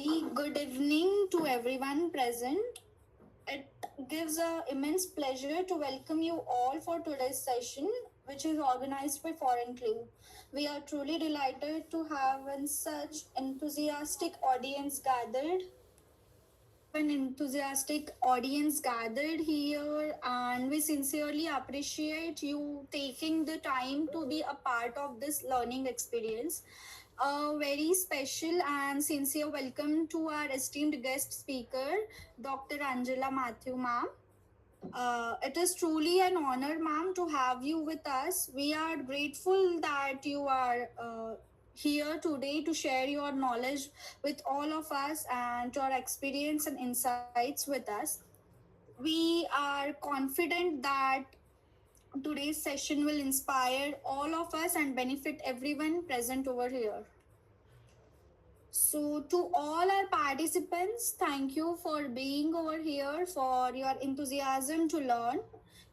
very good evening to everyone present. It gives a immense pleasure to welcome you all for today's session, which is organized by Foreign Clue. We are truly delighted to have such enthusiastic audience gathered. An enthusiastic audience gathered here, and we sincerely appreciate you taking the time to be a part of this learning experience. A very special and sincere welcome to our esteemed guest speaker, Dr. Angela Matthew, ma'am. It is truly an honor, ma'am, to have you with us. We are grateful that you are here today to share your knowledge with all of us and your experience and insights with us. We are confident that today's session will inspire all of us and benefit everyone present over here. So, to all our participants, thank you for being over here, for your enthusiasm to learn.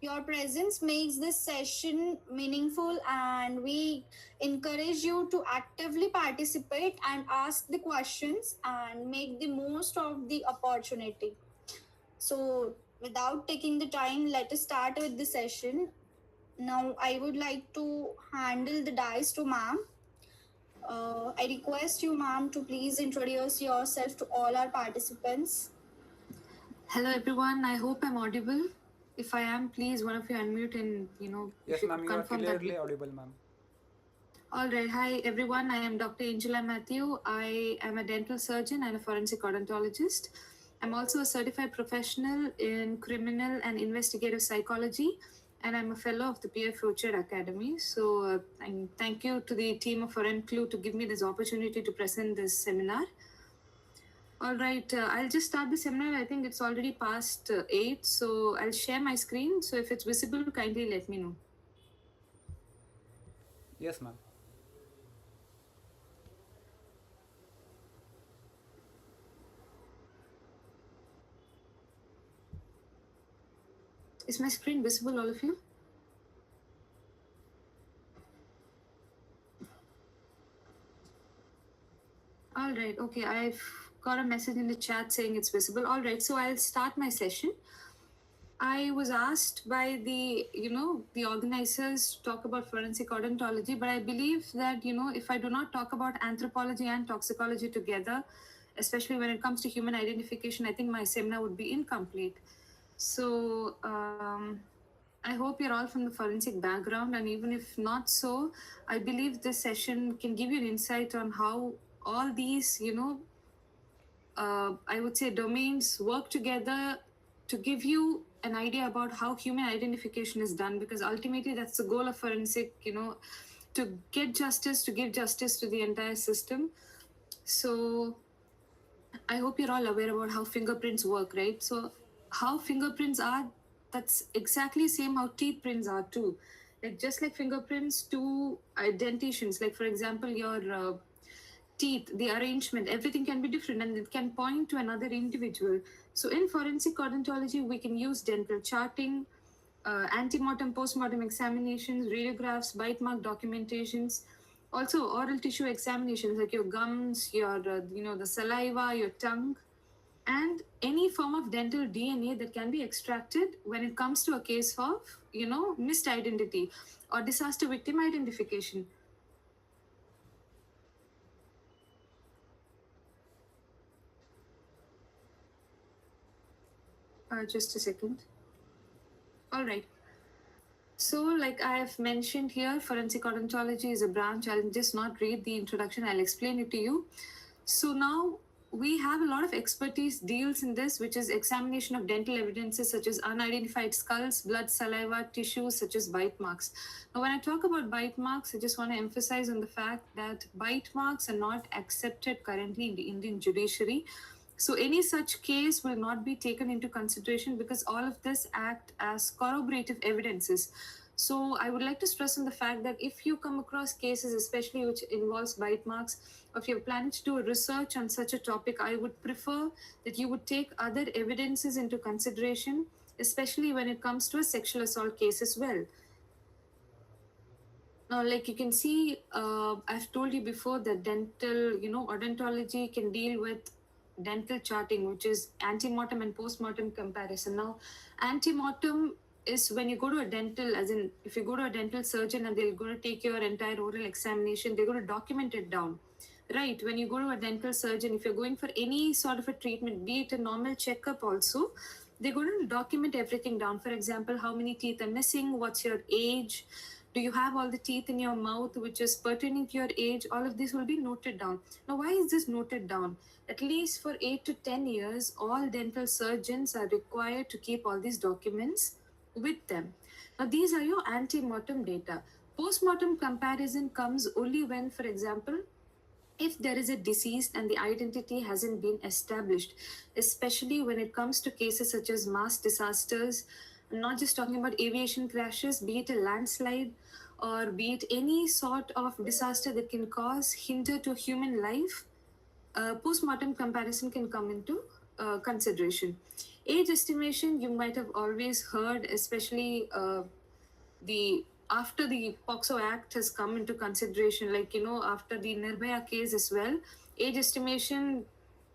Your presence makes this session meaningful, and we encourage you to actively participate and ask the questions and make the most of the opportunity. So, without taking the time, let us start with the session. Now, I would like to handle the dice to ma'am. I request you, ma'am, to please introduce yourself to all our participants. Hello everyone, I hope I'm audible. If I am, please one of you unmute and Yes, if you ma'am, could you are confirm that. clearly audible, ma'am. Alright, hi everyone, I am Dr. Angela Matthew. I am a dental surgeon and a forensic odontologist. I'm also a certified professional in criminal and investigative psychology, and I'm a fellow of the PF Rocher Academy. So, thank you to the team of Foreign Clue to give me this opportunity to present this seminar. All right, I'll just start the seminar. I think it's already past 8, so I'll share my screen. So if it's visible, kindly let me know. Yes, ma'am. Is my screen visible, all of you? All right, okay, I've got a message in the chat saying it's visible. All right, so I'll start my session. I was asked by the organizers to talk about forensic odontology, but I believe that, if I do not talk about anthropology and toxicology together, especially when it comes to human identification, I think my seminar would be incomplete. So I hope you're all from the forensic background, and even if not so, I believe this session can give you an insight on how all these, I would say domains work together to give you an idea about how human identification is done, because ultimately that's the goal of forensic, to get justice, to give justice to the entire system. So I hope you're all aware about how fingerprints work, right? So how fingerprints are, that's exactly same how teeth prints are too. Like just like fingerprints to dentitions, like for example, your teeth, the arrangement, everything can be different and it can point to another individual. So in forensic odontology, we can use dental charting, antemortem, postmortem examinations, radiographs, bite mark documentations, also oral tissue examinations like your gums, your the saliva, your tongue, and any form of dental DNA that can be extracted when it comes to a case of missed identity or disaster victim identification. Just a second. All right. So, like I have mentioned here, forensic odontology is a branch. I'll just not read the introduction, I'll explain it to you. So, now we have a lot of expertise deals in this, which is examination of dental evidences such as unidentified skulls, blood, saliva, tissues such as bite marks. Now, when I talk about bite marks, I just want to emphasize on the fact that bite marks are not accepted currently in the Indian judiciary. So any such case will not be taken into consideration because all of this act as corroborative evidences. So I would like to stress on the fact that if you come across cases, especially which involves bite marks, or if you're planning to do research on such a topic, I would prefer that you would take other evidences into consideration, especially when it comes to a sexual assault case as well. Now, like you can see, I've told you before that dental, odontology can deal with dental charting, which is antemortem and postmortem comparison. Now, antemortem is when you go to a dental, as in if you go to a dental surgeon and they're going to take your entire oral examination, they're going to document it down. Right, when you go to a dental surgeon, if you're going for any sort of a treatment, be it a normal checkup also, they're going to document everything down. For example, how many teeth are missing, what's your age, do you have all the teeth in your mouth which is pertaining to your age, all of this will be noted down. Now, why is this noted down? At least for 8 to 10 years, all dental surgeons are required to keep all these documents with them. Now, these are your ante-mortem data. Post-mortem comparison comes only when, for example, if there is a disease and the identity hasn't been established, especially when it comes to cases such as mass disasters. I'm not just talking about aviation crashes, be it a landslide or be it any sort of disaster that can cause hinder to human life, post-mortem comparison can come into consideration. Age estimation, you might have always heard, especially the after the POXO Act has come into consideration, like after the Nirbhaya case as well, age estimation,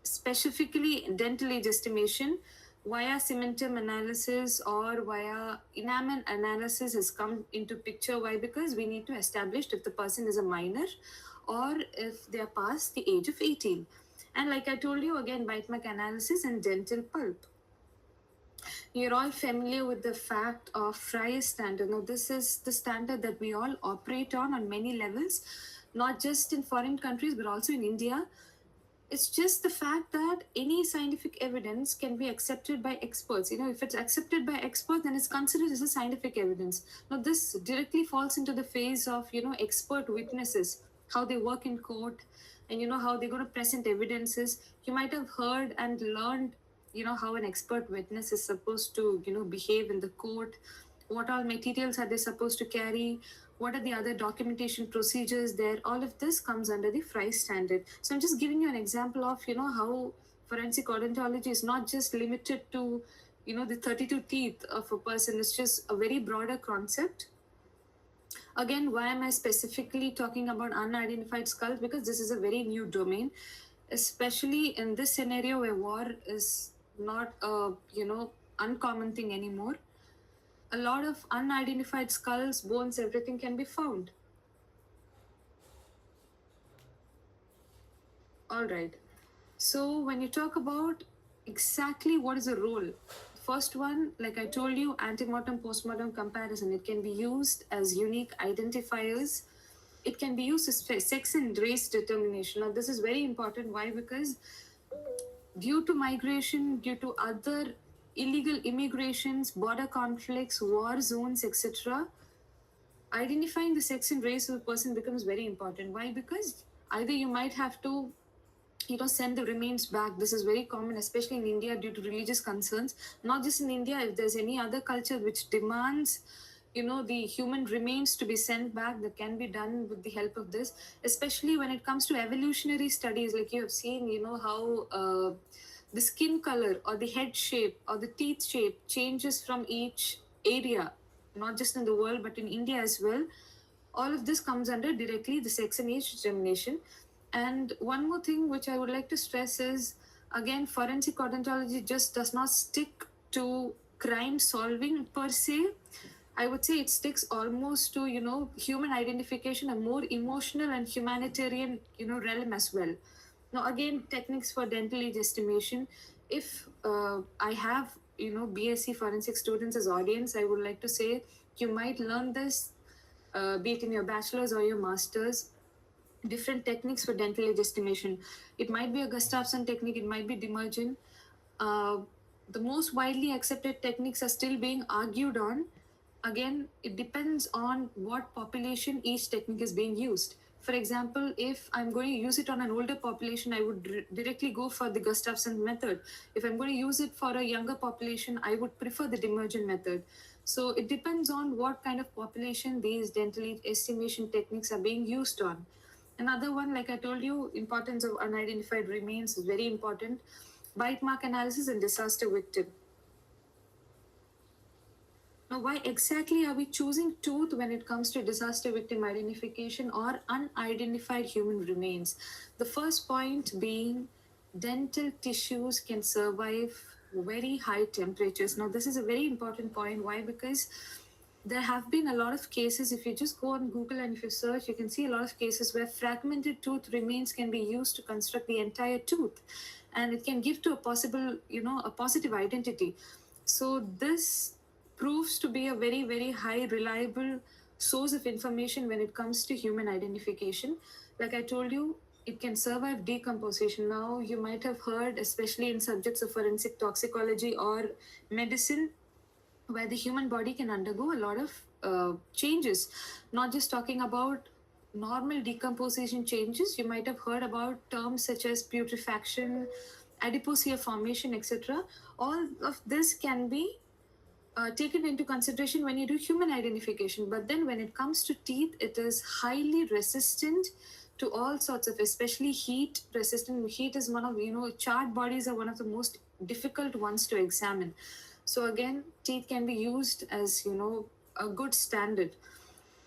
specifically dental age estimation, via cementum analysis or via enamel analysis has come into picture. Why? Because we need to establish if the person is a minor or if they are past the age of 18. And like I told you again, bite mark analysis and dental pulp. You're all familiar with the fact of Fry's standard. Now, this is the standard that we all operate on many levels, not just in foreign countries, but also in India. It's just the fact that any scientific evidence can be accepted by experts. If it's accepted by experts, then it's considered as a scientific evidence. Now, this directly falls into the phase of, expert witnesses, how they work in court, and, how they're going to present evidences. You might have heard and learned how an expert witness is supposed to behave in the court, what all materials are they supposed to carry, what are the other documentation procedures there. All of this comes under the Fry standard. So I'm just giving you an example of how forensic odontology is not just limited to the 32 teeth of a person. It's just a very broader concept. Again, why am I specifically talking about unidentified skulls? Because this is a very new domain, especially in this scenario where war is not a uncommon thing anymore. A lot of unidentified skulls, bones, everything can be found. All right, so when you talk about exactly what is the role, first one, like I told you, antemortem postmortem comparison, it can be used as unique identifiers. It can be used as sex and race determination. Now, this is very important. Why? Because due to migration, due to other illegal immigrations, border conflicts, war zones, etc., identifying the sex and race of a person becomes very important. Why? Because either you might have to send the remains back. This is very common, especially in India, due to religious concerns. Not just in India, if there's any other culture which demands the human remains to be sent back, that can be done with the help of this. Especially when it comes to evolutionary studies, like you have seen how the skin color or the head shape or the teeth shape changes from each area, not just in the world but in India as well. All of this comes under directly the sex and age determination. And one more thing which I would like to stress is, again, forensic odontology just does not stick to crime solving per se. I would say it sticks almost to human identification, a more emotional and humanitarian realm as well. Now, again, techniques for dental age estimation. If I have BSc forensic students as audience, I would like to say you might learn this, be it in your bachelor's or your master's. Different techniques for dental age estimation. It might be a Gustafson technique, it might be Demergen. The most widely accepted techniques are still being argued on. Again, it depends on what population each technique is being used. For example, if I'm going to use it on an older population, I would directly go for the Gustafson method. If I'm going to use it for a younger population, I would prefer the Demergen method. So it depends on what kind of population these dental age estimation techniques are being used on. Another one, like I told you, importance of unidentified remains is very important. Bite mark analysis and disaster victim. Now, why exactly are we choosing tooth when it comes to disaster victim identification or unidentified human remains? The first point being dental tissues can survive very high temperatures. Now, this is a very important point. Why? Because there have been a lot of cases. If you just go on Google and if you search, you can see a lot of cases where fragmented tooth remains can be used to construct the entire tooth, and it can give to a possible, a positive identity. So this proves to be a very, very high reliable source of information when it comes to human identification. Like I told you, it can survive decomposition. Now, you might have heard, especially in subjects of forensic toxicology or medicine, where the human body can undergo a lot of changes. Not just talking about normal decomposition changes, you might have heard about terms such as putrefaction, adipocere formation, etc. All of this can be taken into consideration when you do human identification. But then when it comes to teeth, it is highly resistant to all sorts of, especially heat resistant. Heat is one of, charred bodies are one of the most difficult ones to examine. So again, teeth can be used as, a good standard.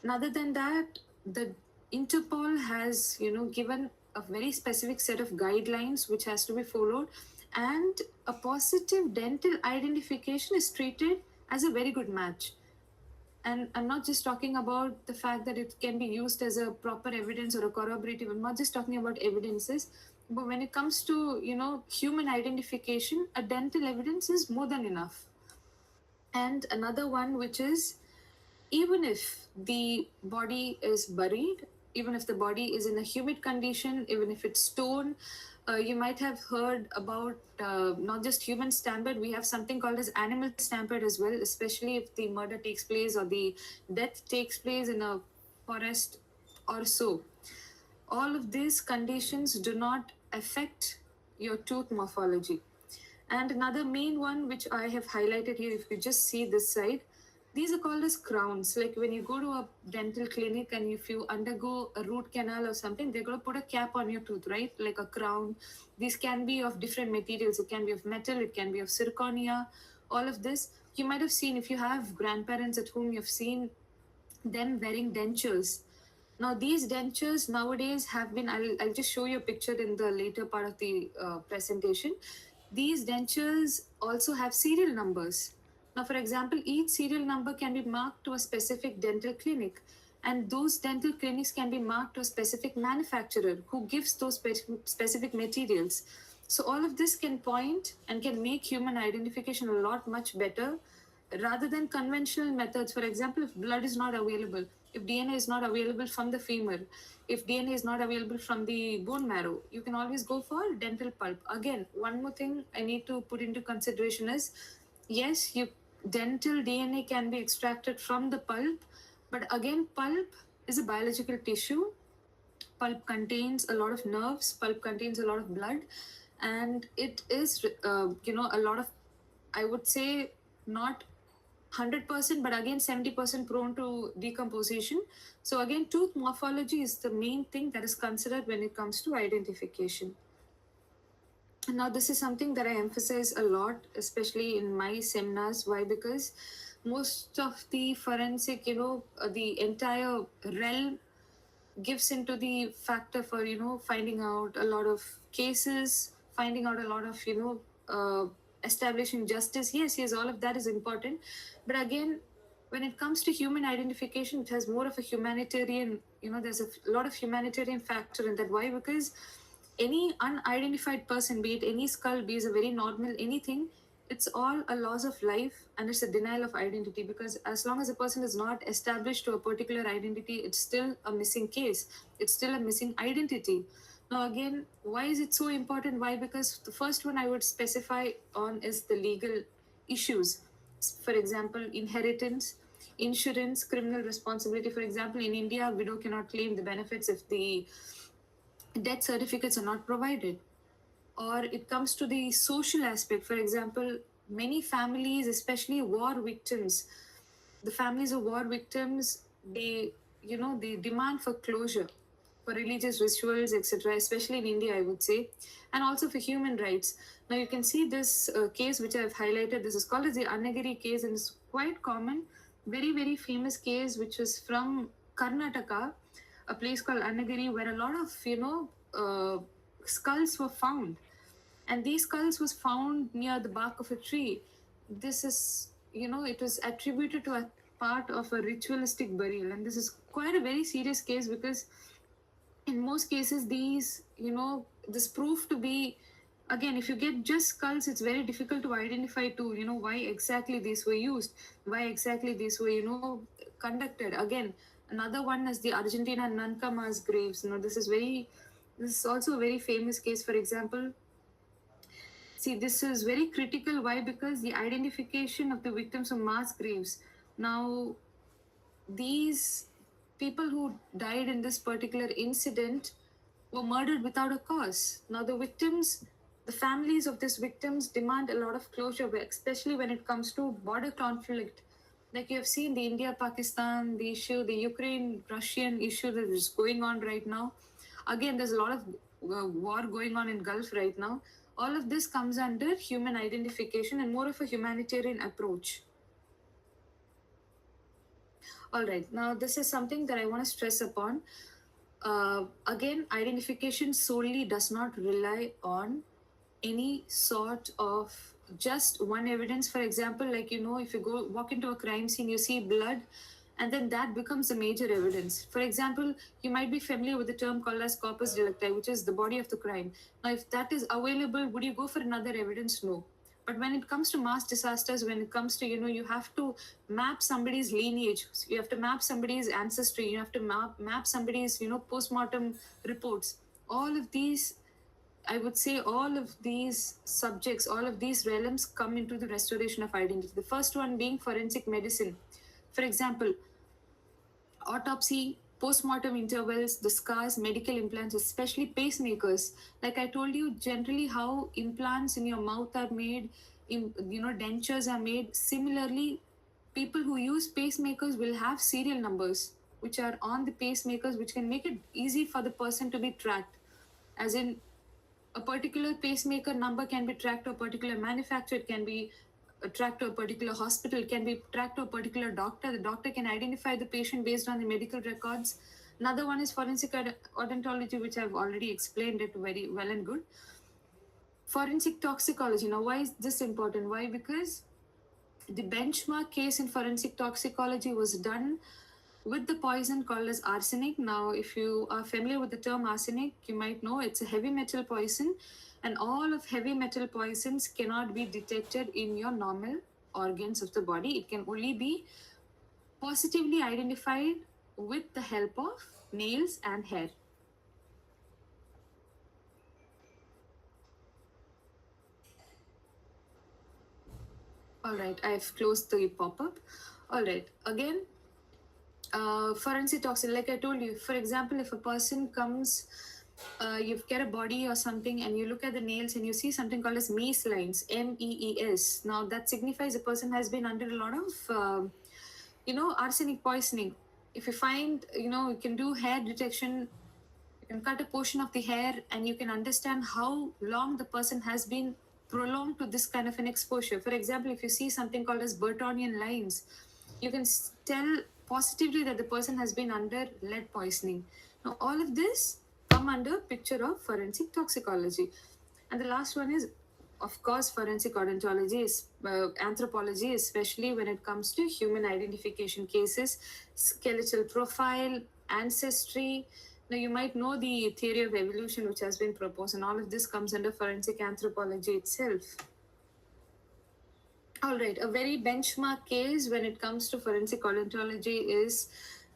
And other than that, the Interpol has, given a very specific set of guidelines which has to be followed, and a positive dental identification is treated as a very good match. And I'm not just talking about the fact that it can be used as a proper evidence or a corroborative. I'm not just talking about evidences, but when it comes to, human identification, a dental evidence is more than enough. And another one, which is, even if the body is buried, even if the body is in a humid condition, even if it's torn, you might have heard about not just human stampede, we have something called as animal stampede as well, especially if the murder takes place or the death takes place in a forest or so. All of these conditions do not affect your tooth morphology. And another main one, which I have highlighted here, if you just see this side, these are called as crowns. Like when you go to a dental clinic and if you undergo a root canal or something, they're going to put a cap on your tooth, right? Like a crown. These can be of different materials. It can be of metal, it can be of zirconia, all of this. You might have seen, if you have grandparents at home, you've seen them wearing dentures. Now, these dentures nowadays have been, I'll just show you a picture in the later part of the presentation. These dentures also have serial numbers. Now, for example, each serial number can be marked to a specific dental clinic, and those dental clinics can be marked to a specific manufacturer who gives those specific materials. So, all of this can point and can make human identification a lot much better rather than conventional methods. For example, if blood is not available, if DNA is not available from the femur, if DNA is not available from the bone marrow, you can always go for dental pulp. Again, one more thing I need to put into consideration is, yes, you dental DNA can be extracted from the pulp, but again, pulp is a biological tissue. Pulp contains a lot of nerves, pulp contains a lot of blood, and it is a lot of, I would say, not 100%, but again 70% prone to decomposition. So again, tooth morphology is the main thing that is considered when it comes to identification. Now, this is something that I emphasize a lot, especially in my seminars. Why? Because most of the forensic, the entire realm gives into the factor for, finding out a lot of cases, finding out a lot of, establishing justice. Yes, all of that is important. But again, when it comes to human identification, it has more of a humanitarian, there's a lot of humanitarian factor in that. Why? Because any unidentified person, be it any skull, be it a very normal anything, it's all a loss of life and it's a denial of identity, because as long as a person is not established to a particular identity, it's still a missing case, it's still a missing identity. Now again, why is it so important? Why? Because the first one I would specify on is the legal issues. For example, inheritance, insurance, criminal responsibility. For example, in India, widow cannot claim the benefits if the death certificates are not provided. Or it comes to the social aspect. For example, many families, especially war victims, the families of war victims, they demand for closure, for religious rituals, etc., especially in India, I would say, and also for human rights. Now you can see this case which I've highlighted. This is called as the Annagiri case, and it's quite common, very, very famous case, which is from Karnataka, a place called Annagiri, where a lot of, skulls were found. and these skulls was found near the bark of a tree. This is, it was attributed to a part of a ritualistic burial, and this is quite a very serious case because in most cases these, this proved to be, again, if you get just skulls, it's very difficult to identify to, why exactly these were used, why exactly these were, conducted. Again, another one is the Argentina Nanka mass graves. This is also a very famous case. For example, see, this is very critical. Why? Because the identification of the victims of mass graves. Now, these people who died in this particular incident were murdered without a cause. Now, the families of these victims demand a lot of closure, especially when it comes to border conflict. Like you have seen the India Pakistan, the issue, the Ukraine Russian issue that is going on right now. Again, there's a lot of war going on in Gulf right now. All of this comes under human identification and more of a humanitarian approach. All right, now this is something that I want to stress upon. Again, identification solely does not rely on any sort of just one evidence. For example, like, if you go walk into a crime scene, you see blood, and then that becomes a major evidence. For example, you might be familiar with the term called as corpus delicti, which is the body of the crime. Now, if that is available, would you go for another evidence? No. But when it comes to mass disasters, when it comes to, you have to map somebody's lineage, you have to map somebody's ancestry, you have to map somebody's, postmortem reports. All of these, I would say, all of these subjects, all of these realms come into the restoration of identity. The first one being forensic medicine. For example, autopsy, postmortem intervals, the scars, medical implants, especially pacemakers. Like I told you, generally how implants in your mouth are made, dentures are made. Similarly, people who use pacemakers will have serial numbers which are on the pacemakers, which can make it easy for the person to be tracked. As in, a particular pacemaker number can be tracked to a particular manufacturer, it can be tracked to a particular hospital, it can be tracked to a particular doctor. The doctor can identify the patient based on the medical records. Another one is forensic odontology, which I've already explained it very well and good. Forensic toxicology. Now, why is this important? Why? Because the benchmark case in forensic toxicology was done with the poison called as arsenic. Now, if you are familiar with the term arsenic, you might know it's a heavy metal poison, and all of heavy metal poisons cannot be detected in your normal organs of the body. It can only be positively identified with the help of nails and hair. All right, I've closed the pop-up. All right, again, forensic toxin, like I told you, for example, if a person comes, you get a body or something, and you look at the nails and you see something called as Mees lines, MEES. Now that signifies a person has been under a lot of, arsenic poisoning. If you find, you can do hair detection, you can cut a portion of the hair, and you can understand how long the person has been prolonged to this kind of an exposure. For example, if you see something called as Burtonian lines, you can tell positively that the person has been under lead poisoning. Now, all of this come under picture of forensic toxicology. And the last one is, of course, forensic odontology, is anthropology, especially when it comes to human identification cases, skeletal profile, ancestry. Now, you might know the theory of evolution which has been proposed, and all of this comes under forensic anthropology itself. All right, a very benchmark case when it comes to forensic odontology is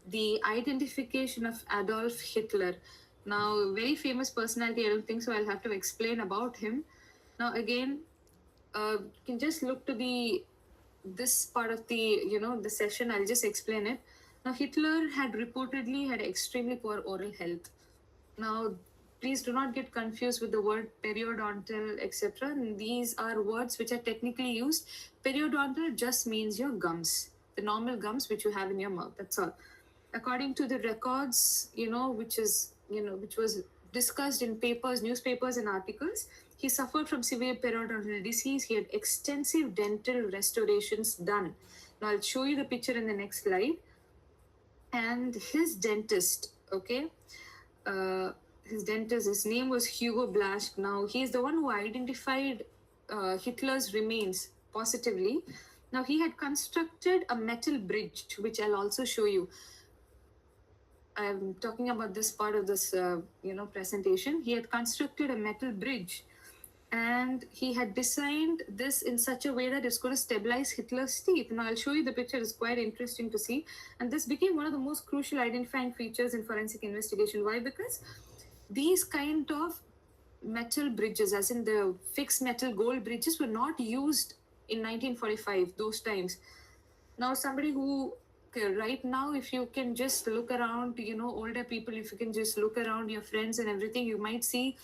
the identification of Adolf Hitler. Now, a very famous personality, I don't think so I'll have to explain about him. Now, again, you can just look to this part of the session. I'll just explain it. Now, Hitler had reportedly had extremely poor oral health. Now, please do not get confused with the word periodontal, etc. These are words which are technically used. Periodontal just means your gums, the normal gums which you have in your mouth. That's all. According to the records, which was discussed in papers, newspapers, and articles, he suffered from severe periodontal disease. He had extensive dental restorations done. Now, I'll show you the picture in the next slide. And his dentist, okay, his dentist. His name was Hugo Blasch. Now, he is the one who identified Hitler's remains positively. Now, he had constructed a metal bridge, which I'll also show you. I'm talking about this part of this, presentation. He had constructed a metal bridge, and he had designed this in such a way that it's going to stabilize Hitler's teeth. Now, I'll show you the picture. It's quite interesting to see. And this became one of the most crucial identifying features in forensic investigation. Why? Because these kind of metal bridges, as in the fixed metal gold bridges, were not used in 1945, those times. Now, somebody who, right now, if you can just look around, older people, if you can just look around your friends and everything, you might see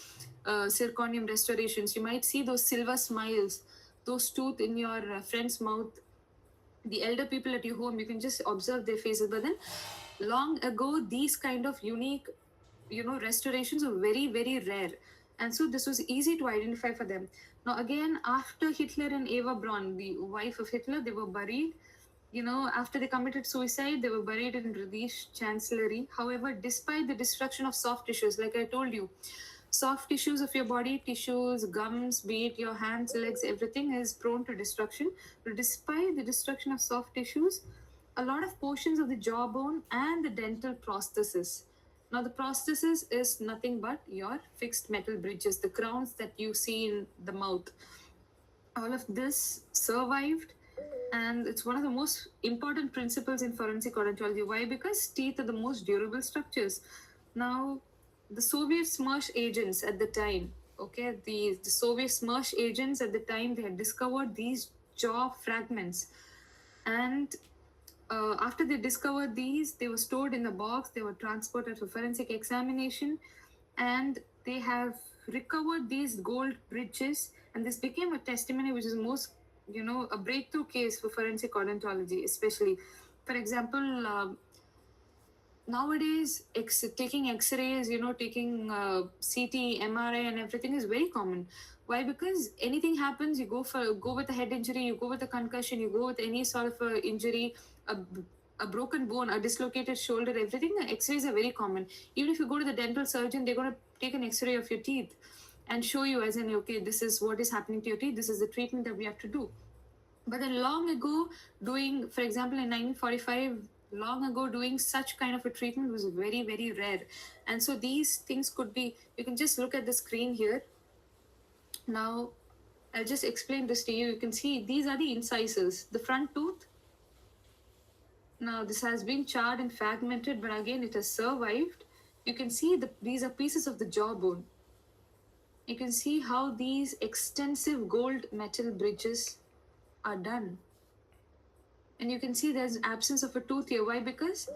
zirconium restorations. You might see those silver smiles, those teeth in your friend's mouth. The elder people at your home, you can just observe their faces. But then, long ago, these kind of unique, restorations are very, very rare. And so this was easy to identify for them. Now, again, after Hitler and Eva Braun, the wife of Hitler, they were buried. After they committed suicide, they were buried in Reich Chancellery. However, despite the destruction of soft tissues, like I told you, soft tissues of your body, tissues, gums, be it your hands, legs, everything is prone to destruction. But despite the destruction of soft tissues, a lot of portions of the jawbone and the dental prosthesis. Now, the prosthesis is nothing but your fixed metal bridges, the crowns that you see in the mouth. All of this survived, and it's one of the most important principles in forensic odontology. Why? Because teeth are the most durable structures. Now, the Soviet SMERSH agents at the time, the Soviet SMERSH agents at the time, they had discovered these jaw fragments. And after they discovered these, they were stored in a box, they were transported for forensic examination, and they have recovered these gold bridges, and this became a testimony which is most, a breakthrough case for forensic odontology, especially. For example, nowadays, taking X-rays, taking CT, MRI, and everything is very common. Why? Because anything happens, you go with a head injury, you go with a concussion, you go with any sort of a injury, a broken bone, a dislocated shoulder, everything. X-rays are very common. Even if you go to the dental surgeon, they're going to take an X-ray of your teeth and show you, as in, okay, this is what is happening to your teeth, this is the treatment that we have to do. But then long ago, doing, for example, in 1945, long ago, doing such kind of a treatment was very, very rare. And so these things could be, you can just look at the screen here. Now, I'll just explain this to you. You can see these are the incisors, the front tooth. Now, this has been charred and fragmented, but again, it has survived. You can see these are pieces of the jawbone. You can see how these extensive gold metal bridges are done. And you can see there's absence of a tooth here. Why? Because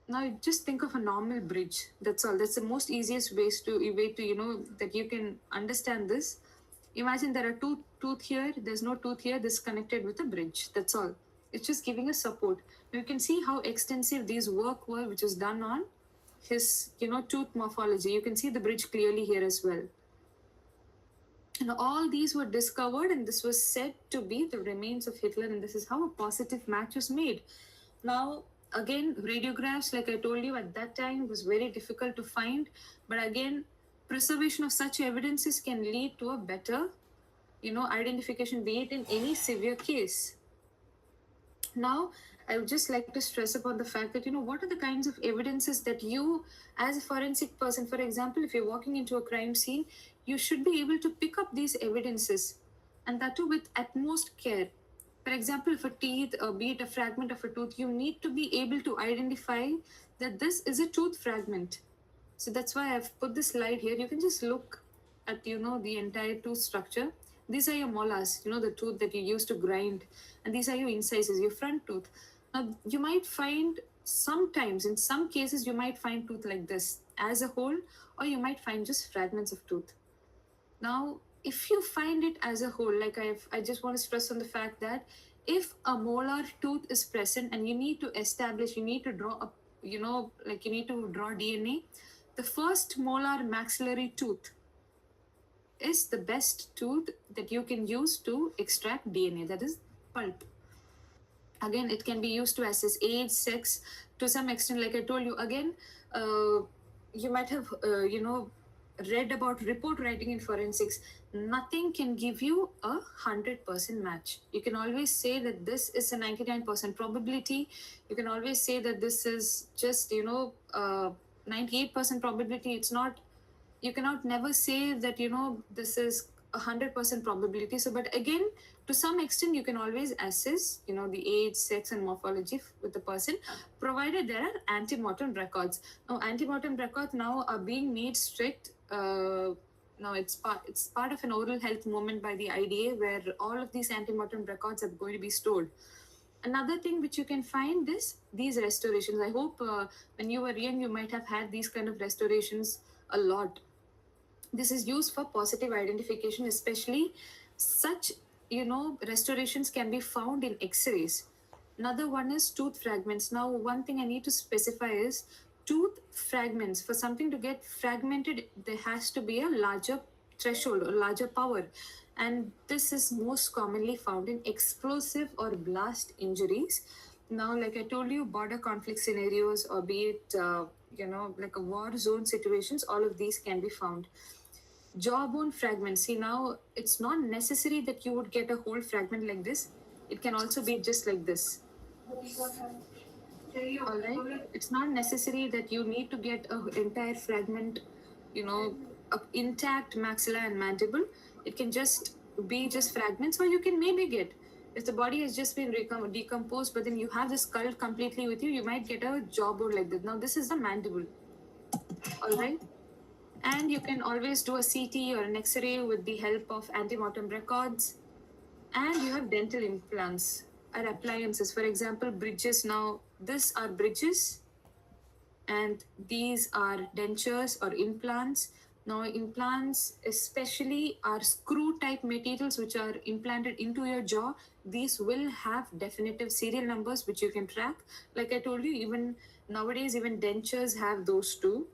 now just think of a normal bridge. That's all. That's the most easiest way to that you can understand this. Imagine there are two tooth here. There's no tooth here. This is connected with a bridge. That's all. It's just giving a support. Now you can see how extensive these work were, which was done on his, tooth morphology. You can see the bridge clearly here as well. And all these were discovered, and this was said to be the remains of Hitler, and this is how a positive match was made. Now, again, radiographs, like I told you, at that time was very difficult to find. But again, preservation of such evidences can lead to a better, identification, be it in any severe case. Now, I would just like to stress upon the fact that, what are the kinds of evidences that you, as a forensic person, for example, if you're walking into a crime scene, you should be able to pick up these evidences, and that too with utmost care. For example, if a teeth, or be it a fragment of a tooth, you need to be able to identify that this is a tooth fragment. So that's why I've put this slide here. You can just look at, the entire tooth structure. These are your molars, the tooth that you use to grind. And these are your incisors, your front tooth. Now, you might find sometimes, in some cases, you might find tooth like this as a whole, or you might find just fragments of tooth. Now, if you find it as a whole, like I just want to stress on the fact that if a molar tooth is present and you need to establish, you need to draw up, you need to draw DNA, the first molar maxillary tooth is the best tooth that you can use to extract DNA, that is pulp. Again, it can be used to assess age, sex, to some extent, like I told you. Again, you might have read about report writing in forensics. Nothing can give you 100% match. You can always say that this is a 99% probability. You can always say that this is just 98% probability. It's not, you cannot never say that this is 100% probability. So but again, to some extent, you can always assess the age, sex, and morphology with the person, provided there are anti-mortem records. Now anti-mortem records now are being made strict. Now it's part of an oral health movement by the IDA, where all of these anti-mortem records are going to be stored. Another thing which you can find is these restorations. I hope when you were young, you might have had these kind of restorations a lot. This is used for positive identification, especially such restorations can be found in x-rays. Another one is tooth fragments. Now one thing I need to specify is tooth fragments. For something to get fragmented, there has to be a larger threshold or larger power, and this is most commonly found in explosive or blast injuries. Now, like I told you, border conflict scenarios, or be it like a war zone situations, all of these can be found. Jawbone fragments. See, now it's not necessary that you would get a whole fragment like this. It can also be just like this. All right. It's not necessary that you need to get an entire fragment, a intact maxilla and mandible. It can just be just fragments, or you can maybe get, if the body has just been decomposed, but then you have the skull completely with you, you might get a jawbone like this. Now this is the mandible. All right. And you can always do a CT or an X-ray with the help of antemortem records. And you have dental implants or appliances. For example, bridges. Now, these are bridges, and these are dentures or implants. Now, implants especially are screw-type materials which are implanted into your jaw. These will have definitive serial numbers which you can track. Like I told you, even nowadays, even dentures have those too.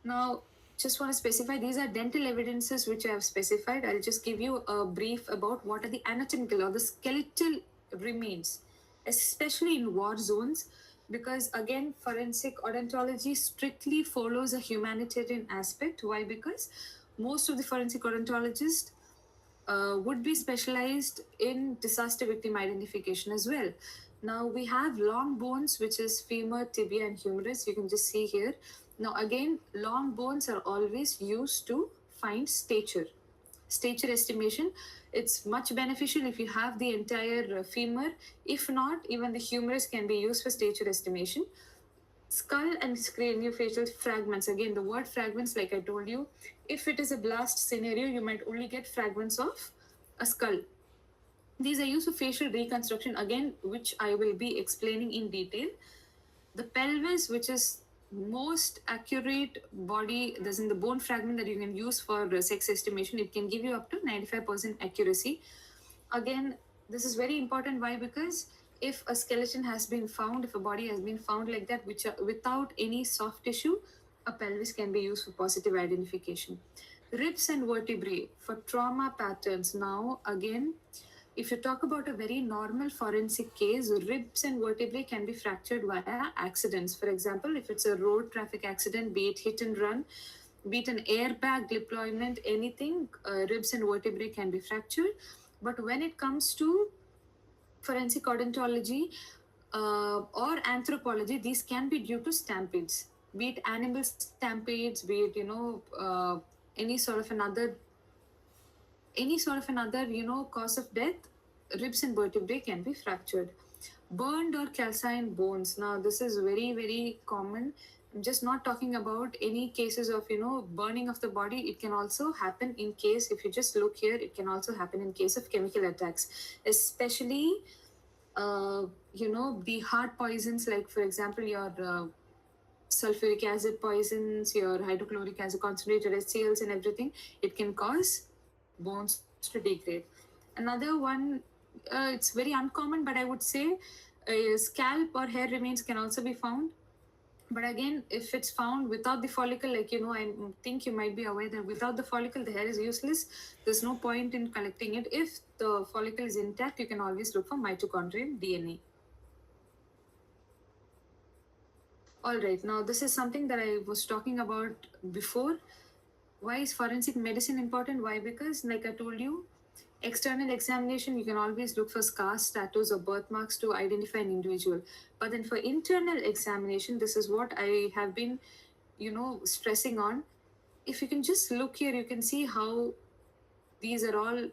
Now, just want to specify, these are dental evidences which I have specified. I'll just give you a brief about what are the anatomical or the skeletal remains, especially in war zones, because again, forensic odontology strictly follows a humanitarian aspect. Why? Because most of the forensic odontologists would be specialized in disaster victim identification as well. Now we have long bones, which is femur, tibia, and humerus. You can just see here. Now again, long bones are always used to find stature estimation. It's much beneficial if you have the entire femur. If not, even the humerus can be used for stature estimation. Skull and craniofacial fragments. Again, the word fragments, like I told you, if it is a blast scenario, you might only get fragments of a skull. These are used for facial reconstruction, again, which I will be explaining in detail. The pelvis, which is most accurate body, there's in the bone fragment that you can use for sex estimation. It can give you up to 95% accuracy. Again, this is very important. Why? Because if a skeleton has been found, if a body has been found like that, which are without any soft tissue, a pelvis can be used for positive identification. Ribs and vertebrae for trauma patterns. Now, again, if you talk about a very normal forensic case, ribs and vertebrae can be fractured via accidents. For example, if it's a road traffic accident, be it hit and run, be it an airbag deployment, anything, ribs and vertebrae can be fractured. But when it comes to forensic odontology or anthropology, these can be due to stampedes, be it animal stampedes, be it any sort of another cause of death. Ribs and vertebrae can be fractured. Burned or calcined bones. Now this is very, very common. I'm just not talking about any cases of burning of the body. It can also happen in case, if you just look here, it can also happen in case of chemical attacks, especially the hard poisons, like for example your sulfuric acid poisons, your hydrochloric acid concentrated HCls and everything. It can cause bones to degrade. Another one, it's very uncommon, but I would say scalp or hair remains can also be found. But again, if it's found without the follicle, like I think you might be aware that without the follicle, the hair is useless. There's no point in collecting it. If the follicle is intact, you can always look for mitochondrial DNA. All right, now this is something that I was talking about before. Why is forensic medicine important? Why? Because, like I told you, external examination, you can always look for scars, tattoos, or birthmarks to identify an individual. But then for internal examination, this is what I have been, stressing on. If you can just look here, you can see how these are all,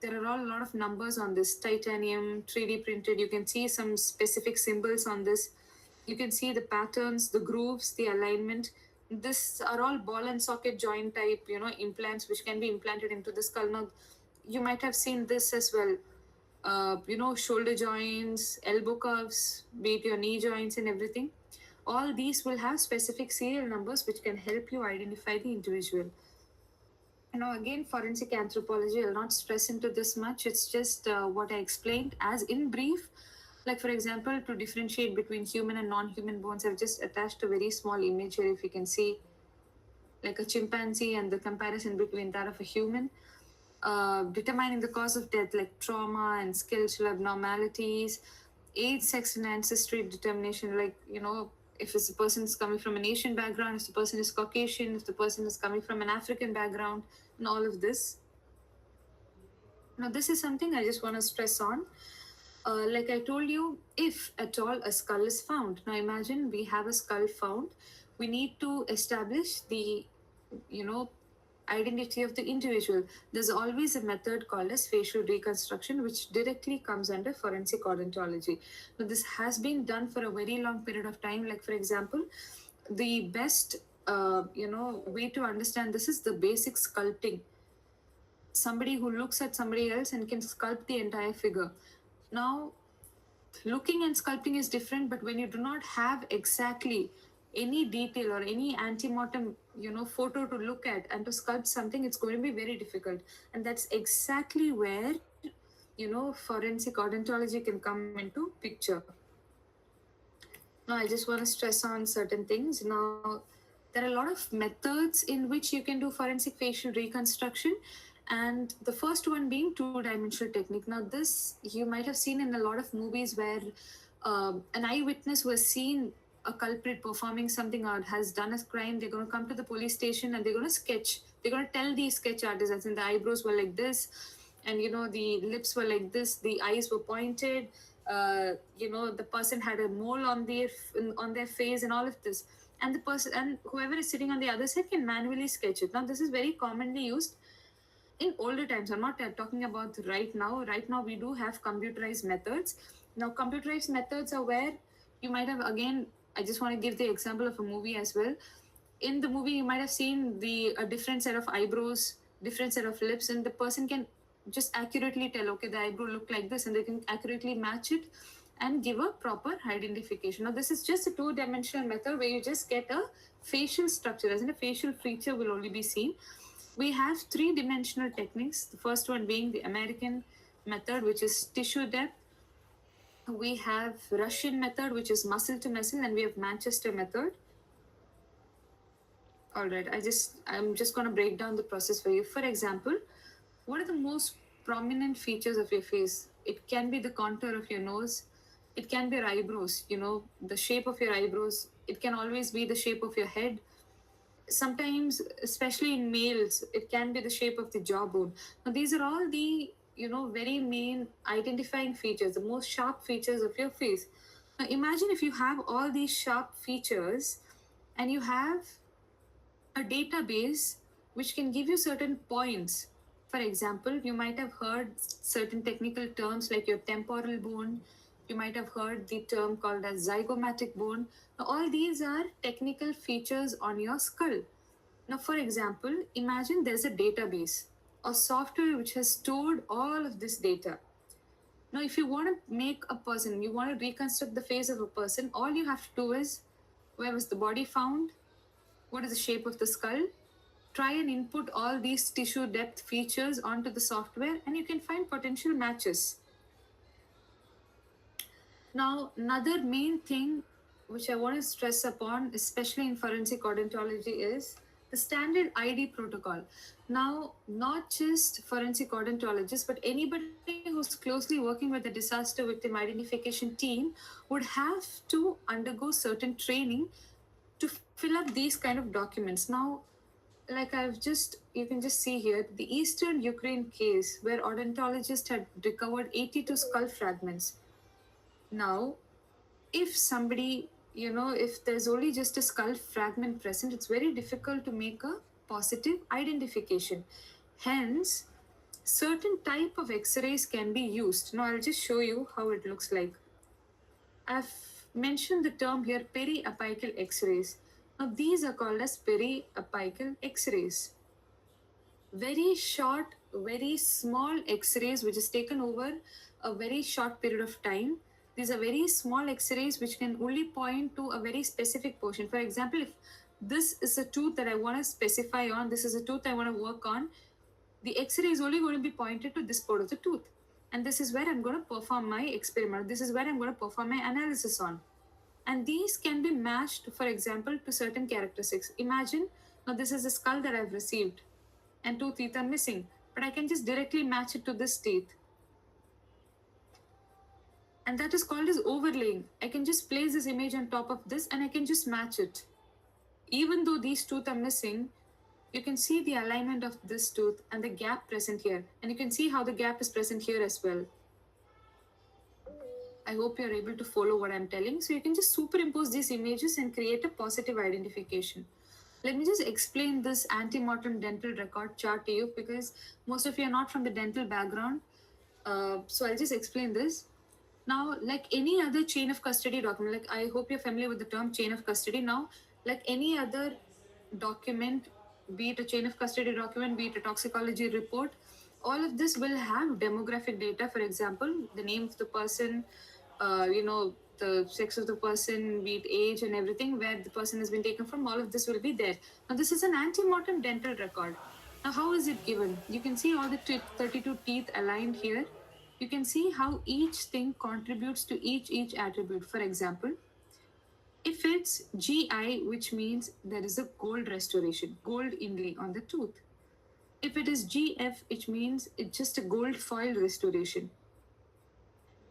there are all a lot of numbers on this titanium 3D printed. You can see some specific symbols on this. You can see the patterns, the grooves, the alignment. This are all ball and socket joint type, implants which can be implanted into the skull. Now, you might have seen this as well. Shoulder joints, elbow cuffs, be it your knee joints and everything. All these will have specific serial numbers which can help you identify the individual. Again, forensic anthropology, I'll not stress into this much. It's just what I explained as in brief. Like, for example, to differentiate between human and non human bones, I've just attached a very small image here. If you can see, like a chimpanzee and the comparison between that of a human. Determining the cause of death, like trauma and skeletal abnormalities, age, sex, and ancestry determination, like, if it's a person is coming from an Asian background, if the person is Caucasian, if the person is coming from an African background, and all of this. Now, this is something I just want to stress on. Like I told you, if at all a skull is found. Now, imagine we have a skull found. We need to establish the, you know, identity of the individual. There's always a method called as facial reconstruction, which directly comes under forensic odontology. Now, this has been done for a very long period of time. Like, for example, the best, way to understand this is the basic sculpting. Somebody who looks at somebody else and can sculpt the entire figure. Now, looking and sculpting is different, but when you do not have exactly any detail or any antemortem, photo to look at and to sculpt something, it's going to be very difficult. And that's exactly where, forensic odontology can come into picture. Now, I just want to stress on certain things. Now, there are a lot of methods in which you can do forensic facial reconstruction, and the first one being two-dimensional technique. Now, this you might have seen in a lot of movies where an eyewitness who has seen a culprit performing something or has done a crime. They're going to come to the police station and they're going to sketch. They're going to tell the sketch artist, as in the eyebrows were like this, and the lips were like this, the eyes were pointed, the person had a mole on their face, and all of this. And the person and whoever is sitting on the other side can manually sketch it. Now, this is very commonly used in older times. I'm not talking about right now. Right now, we do have computerized methods. Now, computerized methods are where you might have, again, I just want to give the example of a movie as well. In the movie, you might have seen a different set of eyebrows, different set of lips, and the person can just accurately tell, okay, the eyebrow look like this, and they can accurately match it and give a proper identification. Now, this is just a two-dimensional method where you just get a facial structure, as in a facial feature will only be seen. We have three-dimensional techniques. The first one being the American method, which is tissue depth. We have Russian method, which is muscle to muscle, and we have Manchester method. All right, I'm just going to break down the process for you. For example, what are the most prominent features of your face? It can be the contour of your nose. It can be your eyebrows, the shape of your eyebrows. It can always be the shape of your head. Sometimes, especially in males, it can be the shape of the jawbone. Now, these are all the, very main identifying features, the most sharp features of your face. Now, imagine if you have all these sharp features and you have a database which can give you certain points. For example, you might have heard certain technical terms like your temporal bone. You might have heard the term called as zygomatic bone. Now, all these are technical features on your skull. Now, for example, imagine there's a database or software which has stored all of this data. Now, if you want to make a person, you want to reconstruct the face of a person, all you have to do is, where was the body found? What is the shape of the skull? Try and input all these tissue depth features onto the software, and you can find potential matches. Now, another main thing which I want to stress upon, especially in forensic odontology, is the standard ID protocol. Now, not just forensic odontologists, but anybody who's who's closely working with the disaster victim identification team would have to undergo certain training to fill up these kind of documents. Now, like you can just see here the Eastern Ukraine case where odontologists had recovered 82 skull fragments. Now, if somebody, if there's only just a skull fragment present, it's very difficult to make a positive identification. Hence, certain type of x-rays can be used. Now, I'll just show you how it looks like. I've mentioned the term here periapical x-rays. Now, these are called as periapical x-rays. Very short, very small x-rays which is taken over a very short period of time. These are very small x-rays which can only point to a very specific portion. For example, if this is a tooth that I want to specify on, this is a tooth I want to work on, the x-ray is only going to be pointed to this part of the tooth. And this is where I'm going to perform my experiment. This is where I'm going to perform my analysis on. And these can be matched, for example, to certain characteristics. Imagine, now this is the skull that I've received and 2 teeth are missing, but I can just directly match it to this teeth. And that is called as overlaying. I can just place this image on top of this and I can just match it. Even though these teeth are missing, you can see the alignment of this tooth and the gap present here. And you can see how the gap is present here as well. I hope you're able to follow what I'm telling. So you can just superimpose these images and create a positive identification. Let me just explain this ante-mortem dental record chart to you because most of you are not from the dental background. So I'll just explain this. Now, like any other chain of custody document, like I hope you're familiar with the term chain of custody now, like any other document, be it a chain of custody document, be it a toxicology report, all of this will have demographic data. For example, the name of the person, the sex of the person, be it age and everything, where the person has been taken from, all of this will be there. Now, this is an ante-mortem dental record. Now, how is it given? You can see all the 32 teeth aligned here. You can see how each thing contributes to each attribute. For example, if it's GI, which means there is a gold restoration, gold inlay on the tooth. If it is GF, which means it's just a gold foil restoration.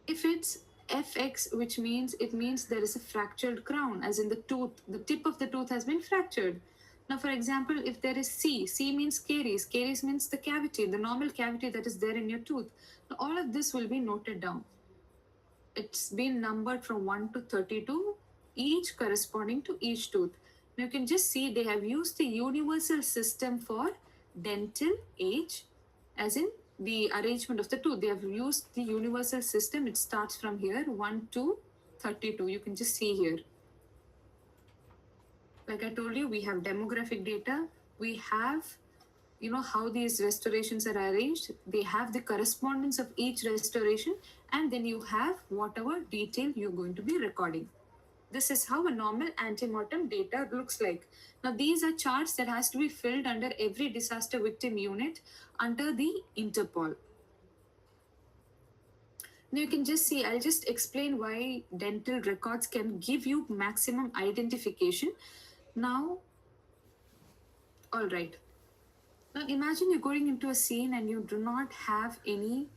If it's FX, which means there is a fractured crown, as in the tip of the tooth has been fractured. Now, for example, if there is C means caries. Caries means the cavity, the normal cavity that is there in your tooth. Now, all of this will be noted down. It's been numbered from 1 to 32, each corresponding to each tooth. Now, you can just see they have used the universal system for dental age, as in the arrangement of the tooth. They have used the universal system. It starts from here, 1 to 32. You can just see here. Like I told you, we have demographic data. We have, how these restorations are arranged. They have the correspondence of each restoration. And then you have whatever detail you're going to be recording. This is how a normal ante-mortem data looks like. Now, these are charts that has to be filled under every disaster victim unit under the Interpol. Now, you can just see, I'll just explain why dental records can give you maximum identification. Now, all right. Now, imagine you're going into a scene and you do not have any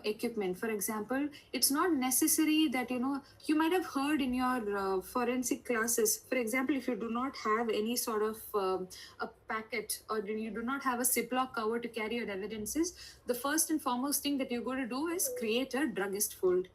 equipment. For example, it's not necessary that, you might have heard in your forensic classes, for example, if you do not have any sort of a packet or you do not have a Ziploc cover to carry your evidences, the first and foremost thing that you're going to do is create a druggist fold.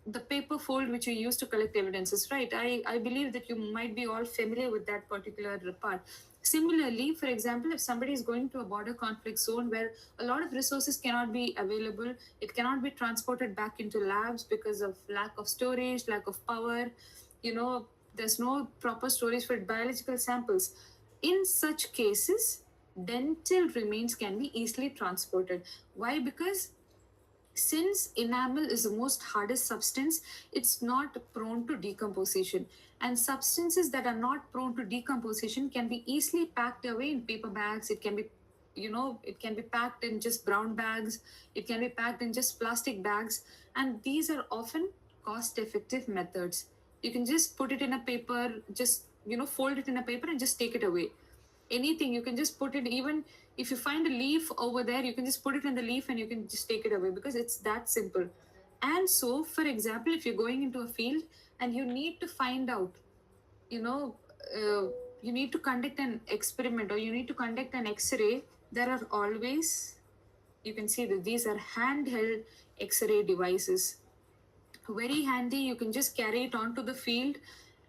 The paper fold which you use to collect evidences, right? I believe that you might be all familiar with that particular part. Similarly, for example, if somebody is going to a border conflict zone where a lot of resources cannot be available, it cannot be transported back into labs because of lack of storage, lack of power, there's no proper storage for biological samples. In such cases, dental remains can be easily transported. Why? Because since enamel is the most hardest substance, it's not prone to decomposition. And substances that are not prone to decomposition can be easily packed away in paper bags. It can be, it can be packed in just brown bags. It can be packed in just plastic bags. And these are often cost-effective methods. You can just put it in a paper, just, fold it in a paper and just take it away. Anything, you can just put it, even If you find a leaf over there, you can just put it in the leaf and you can just take it away, because it's that simple. And so, for example, if you're going into a field and you need to find out, you know, uh, you need to conduct an experiment or you need to conduct an X-ray, there are always, you can see that these are handheld X-ray devices. Very handy. You can just carry it onto the field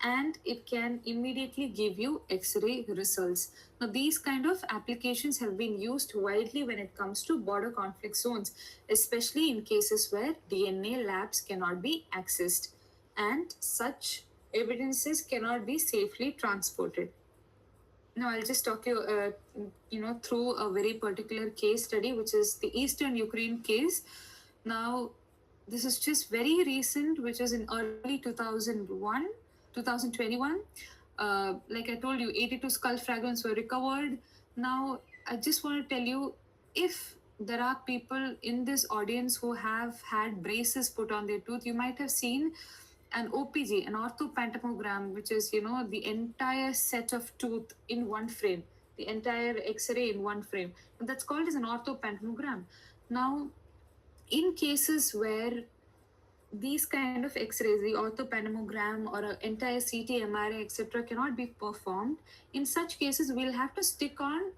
and it can immediately give you X-ray results. Now these kind of applications have been used widely when it comes to border conflict zones, especially in cases where DNA labs cannot be accessed and such evidences cannot be safely transported. Now I'll just talk you through a very particular case study, which is the Eastern Ukraine case. Now this is just very recent, which is in early 2021. Like I told you, 82 skull fragments were recovered. Now I just want to tell you, if there are people in this audience who have had braces put on their tooth, you might have seen an OPG, an orthopantomogram, which is, the entire set of tooth in one frame, the entire X-ray in one frame. And that's called as an orthopantomogram. Now, in cases where these kind of X-rays, the orthopantomogram or an entire CT, MRI, etc., cannot be performed, in such cases, we'll have to stick on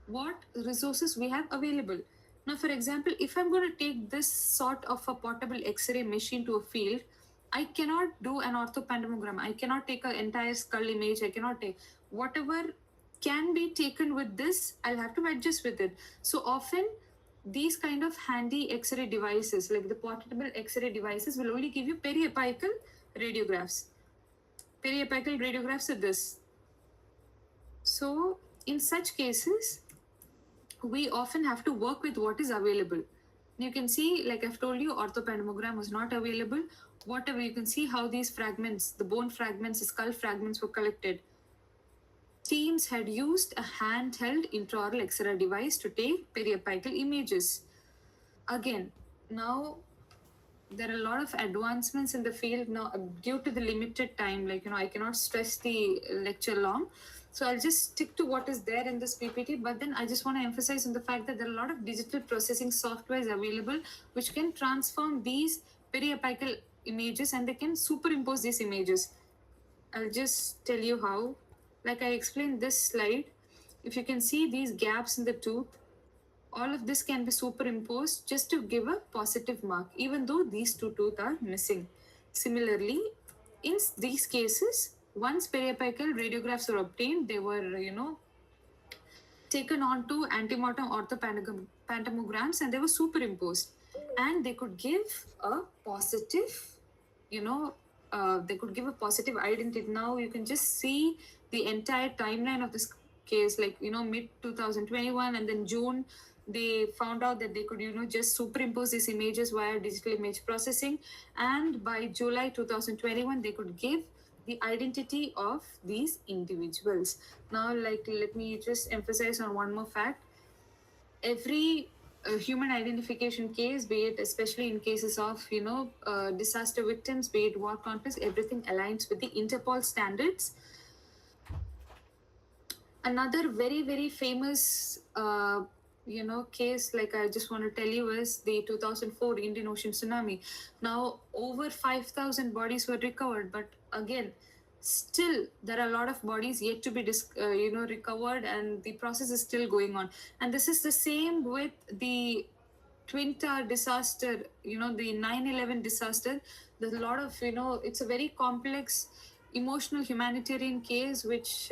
what resources we have available. Now, for example, if I'm going to take this sort of a portable X-ray machine to a field, I cannot do an orthopantomogram. I cannot take an entire skull image. I cannot take whatever can be taken with this. I'll have to adjust with it. So often, these kind of handy X-ray devices, like the portable X-ray devices, will only give you periapical radiographs. Periapical radiographs are this. So in such cases, we often have to work with what is available. You can see, like I've told you, orthopantomogram was not available. Whatever, you can see how these fragments, the bone fragments, the skull fragments were collected. Teams had used a handheld intraoral X-ray device to take periapical images. Again, now there are a lot of advancements in the field now due to the limited time. I cannot stress the lecture long. So I'll just stick to what is there in this PPT, but then I just want to emphasize on the fact that there are a lot of digital processing softwares available which can transform these periapical images and they can superimpose these images. I'll just tell you how. Like I explained this slide, if you can see these gaps in the tooth, all of this can be superimposed just to give a positive mark, even though these two teeth are missing. Similarly, in these cases, once periapical radiographs were obtained, they were, taken onto antemortem orthopantomograms and they were superimposed. And they could give a positive, they could give a positive identity. Now you can just see the entire timeline of this case, mid 2021, and then June, they found out that they could, just superimpose these images via digital image processing. And by July 2021, they could give the identity of these individuals. Now, let me just emphasize on one more fact. Every human identification case, be it especially in cases of, disaster victims, be it war conflicts, everything aligns with the Interpol standards. Another very, very famous, case, I just want to tell you, is the 2004 Indian Ocean tsunami. Now, over 5,000 bodies were recovered, but again, still there are a lot of bodies yet to be recovered, and the process is still going on. And this is the same with the Twin Tower disaster, the 9/11 disaster. There's a lot of, it's a very complex, emotional humanitarian case, which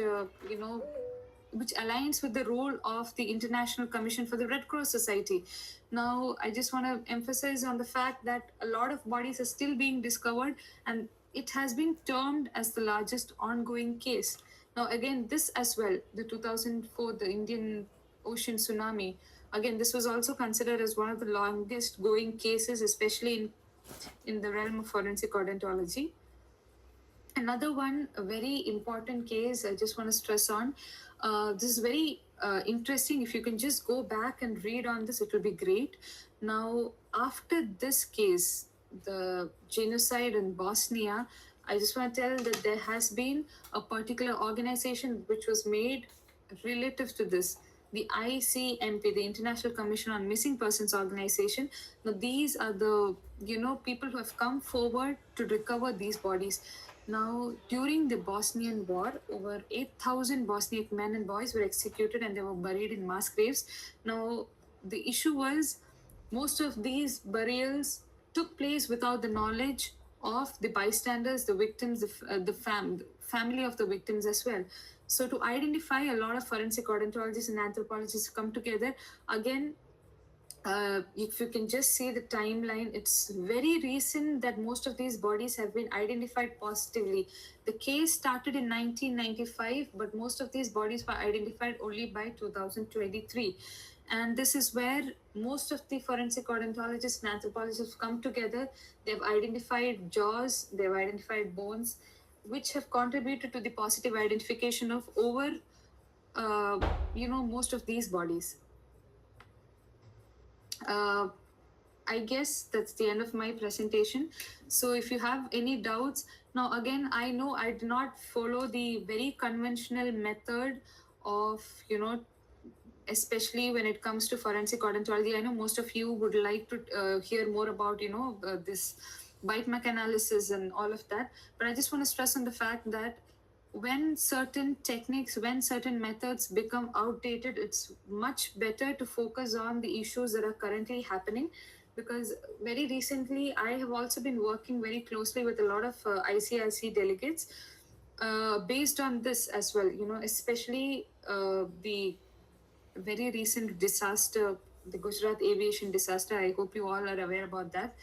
which aligns with the role of the International Commission for the Red Cross Society. Now, I just want to emphasize on the fact that a lot of bodies are still being discovered, and it has been termed as the largest ongoing case. Now, again, this as well, the 2004, the Indian Ocean tsunami, again, this was also considered as one of the longest going cases, especially in the realm of forensic odontology. Another one, a very important case, I just want to stress on. This is very interesting. If you can just go back and read on this, it will be great. Now, after this case, the genocide in Bosnia, I just want to tell that there has been a particular organization which was made relative to this. the ICMP, the International Commission on Missing Persons Organization. Now, these are the, people who have come forward to recover these bodies. Now, during the Bosnian War, over 8,000 Bosniak men and boys were executed and they were buried in mass graves. Now, the issue was most of these burials took place without the knowledge of the bystanders, the victims, the family of the victims as well. So, to identify, a lot of forensic odontologists and anthropologists come together. Again, if you can just see the timeline, it's very recent that most of these bodies have been identified positively. The case started in 1995, but most of these bodies were identified only by 2023. And this is where most of the forensic odontologists and anthropologists come together. They've identified jaws, they've identified bones, which have contributed to the positive identification of over, most of these bodies. I guess that's the end of my presentation. So if you have any doubts, now again, I know I do not follow the very conventional method of, especially when it comes to forensic odontology. I know most of you would like to hear more about, this bite mark analysis and all of that. But I just want to stress on the fact that when certain techniques, when certain methods become outdated, it's much better to focus on the issues that are currently happening. Because very recently, I have also been working very closely with a lot of ICRC delegates based on this as well, especially the very recent disaster, the Gujarat aviation disaster. I hope you all are aware about that.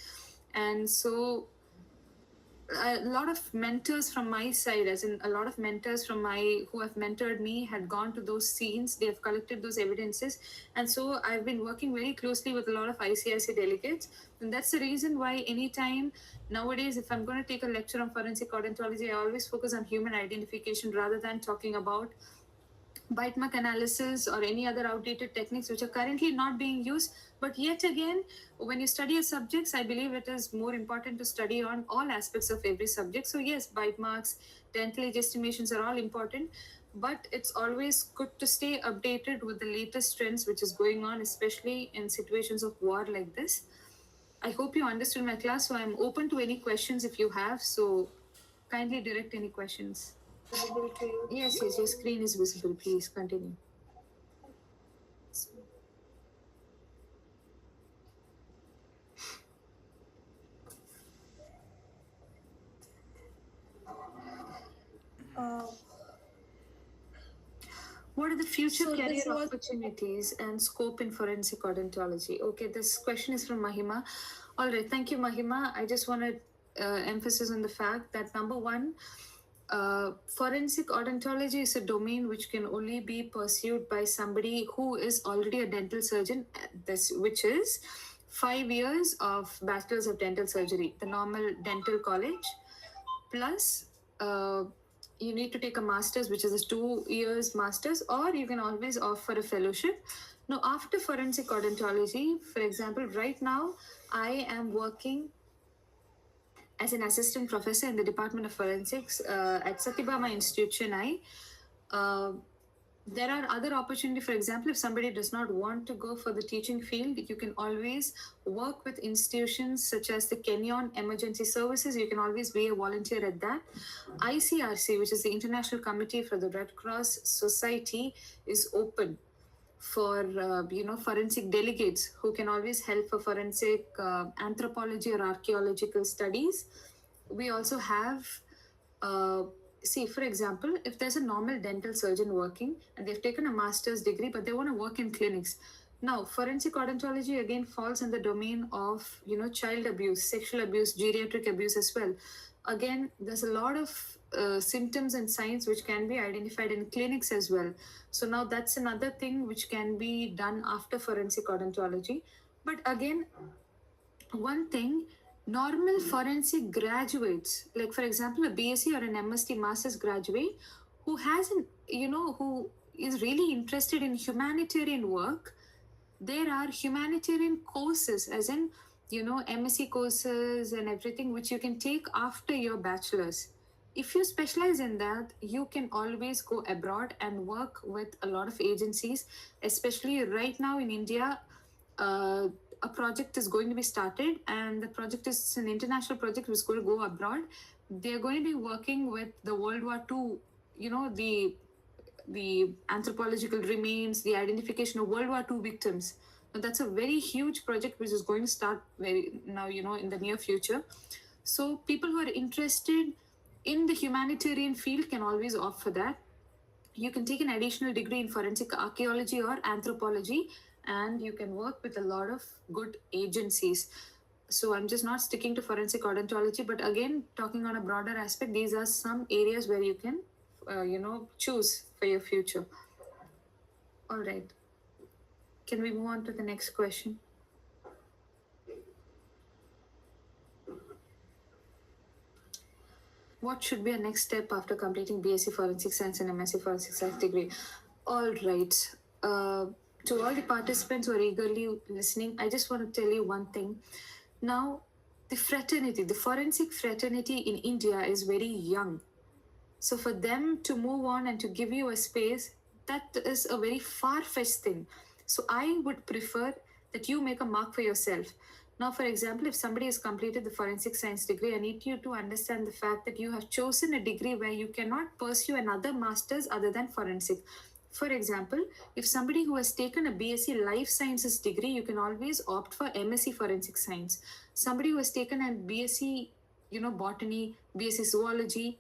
And so a lot of mentors from my side, as in a lot of mentors from who have mentored me, had gone to those scenes. They have collected those evidences, and so I've been working very closely with a lot of ICRC delegates, and that's the reason why anytime nowadays, if I'm going to take a lecture on forensic odontology, I always focus on human identification rather than talking about bite mark analysis or any other outdated techniques which are currently not being used. But yet again, when you study a subjects, I believe it is more important to study on all aspects of every subject. So yes, bite marks, dental age estimations are all important, but it's always good to stay updated with the latest trends which is going on, especially in situations of war like this. I hope you understood my class, so I'm open to any questions if you have. So kindly direct any questions. Visible to you. Yes, your screen is visible. Please continue. What are the future So career this was- opportunities and scope in forensic odontology? Okay, this question is from Mahima. All right, thank you, Mahima. I just want to emphasize on the fact that number one, forensic odontology is a domain which can only be pursued by somebody who is already a dental surgeon, which is 5 years of bachelor's of dental surgery, the normal dental college, plus you need to take a master's, which is a 2 years master's, or you can always offer a fellowship. Now, after forensic odontology, for example, right now I am working as an assistant professor in the Department of Forensics at Satyabama Institute, Chennai. There are other opportunities. For example, if somebody does not want to go for the teaching field, you can always work with institutions such as the Kenyon Emergency Services. You can always be a volunteer at that. ICRC, which is the International Committee for the Red Cross Society, is open for forensic delegates who can always help for forensic anthropology or archaeological studies. We also have see, for example, if there's a normal dental surgeon working and they've taken a master's degree but they want to work in clinics. Now, forensic odontology again falls in the domain of child abuse, sexual abuse, geriatric abuse as well. Again, there's a lot of symptoms and signs which can be identified in clinics as well. So now that's another thing which can be done after forensic odontology. But again, one thing, normal forensic graduates, like for example, a BSc or an MSc master's graduate who has who is really interested in humanitarian work, there are humanitarian courses, as in MSc courses and everything, which you can take after your bachelor's. If you specialize in that, you can always go abroad and work with a lot of agencies, especially right now in India. uh, a project is going to be started, and the project is an international project which is going to go abroad. They're going to be working with the World War II, the anthropological remains, the identification of World War II victims. Now, that's a very huge project which is going to start very now, in the near future. So people who are interested in the humanitarian field can always opt for that. You can take an additional degree in forensic archaeology or anthropology, and you can work with a lot of good agencies. So I'm just not sticking to forensic odontology, but again, talking on a broader aspect, these are some areas where you can, choose for your future. All right. Can we move on to the next question? What should be a next step after completing BSc Forensic Science and MSc Forensic Science degree? All right. To all the participants who are eagerly listening, I just want to tell you one thing. Now, the fraternity, the forensic fraternity in India is very young. So for them to move on and to give you a space, that is a very far-fetched thing. So I would prefer that you make a mark for yourself. Now, for example, if somebody has completed the forensic science degree, I need you to understand the fact that you have chosen a degree where you cannot pursue another master's other than forensic. For example, if somebody who has taken a BSc Life Sciences degree, you can always opt for MSc Forensic Science. Somebody who has taken a BSc, botany, BSc Zoology,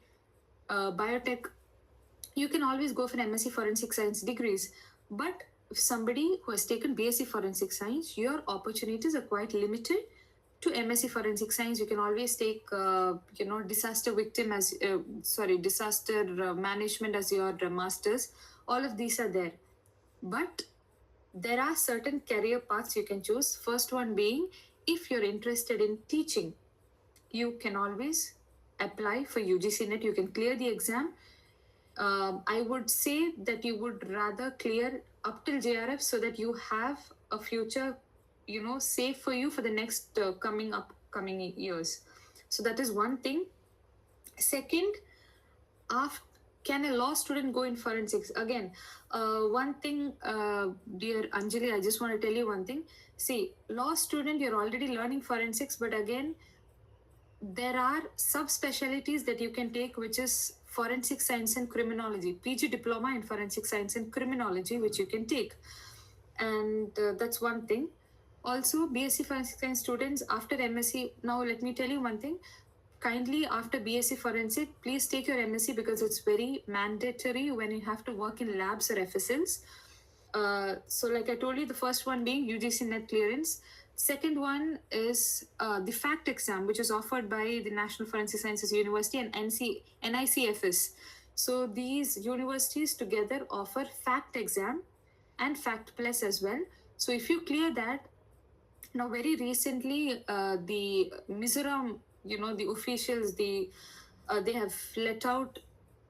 biotech, you can always go for MSc Forensic Science degrees. But if somebody who has taken BSc Forensic Science, your opportunities are quite limited to MSc Forensic Science. You can always take, disaster victim as, disaster management as your masters. All of these are there. But there are certain career paths you can choose. First one being, if you're interested in teaching, you can always apply for UGC NET. You can clear the exam. I would say that you would rather clear up till JRF so that you have a future, safe for you for the next upcoming years. So that is one thing. Second, after, can a law student go in forensics? Again, one thing, dear Anjali, I just want to tell you one thing. See, law student, you're already learning forensics, but again, there are subspecialties that you can take, which is forensic science and criminology, PG diploma in forensic science and criminology, which you can take. And that's one thing. Also, BSc Forensic Science students after MSc, now let me tell you one thing. Kindly, after BSc Forensic, please take your MSc because it's very mandatory when you have to work in labs or FSLs. So, like I told you, the first one being UGC NET clearance. Second one is the FACT exam, which is offered by the National Forensic Sciences University and NICFS. So these universities together offer FACT exam and FACT Plus as well. So if you clear that, now very recently, the Mizoram, the officials, they have let out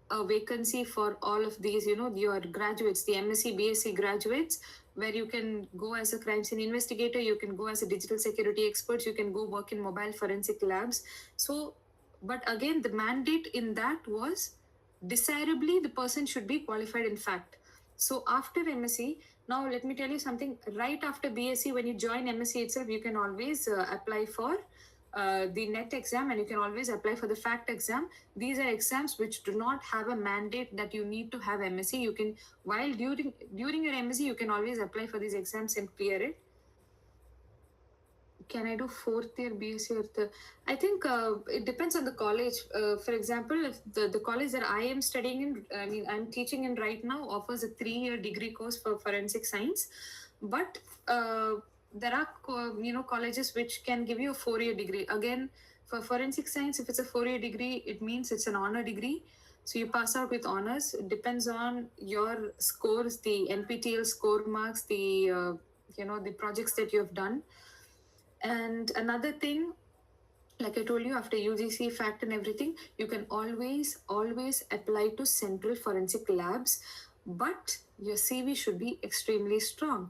a vacancy for all of these, your graduates, the MSc, BSc graduates, where you can go as a crime scene investigator, you can go as a digital security expert, you can go work in mobile forensic labs. So, but again, the mandate in that was desirably the person should be qualified in fact. So after MSc, now let me tell you something. Right after BSc, when you join MSc itself, you can always apply for the NET exam, and you can always apply for the FACT exam. These are exams which do not have a mandate that you need to have MSc. You can, while during your MSc, you can always apply for these exams and clear it. Can I do fourth year BSc or the? I think it depends on the college. For example, if the college that I am studying in, I mean, I'm teaching in right now, offers a 3-year degree course for forensic science, but there are colleges which can give you a 4-year degree. Again, for forensic science, if it's a 4-year degree, it means it's an honor degree. So you pass out with honors. It depends on your scores, the NPTEL score marks, the the projects that you have done. And another thing, like I told you, after UGC FACT and everything, you can always apply to central forensic labs, but your CV should be extremely strong.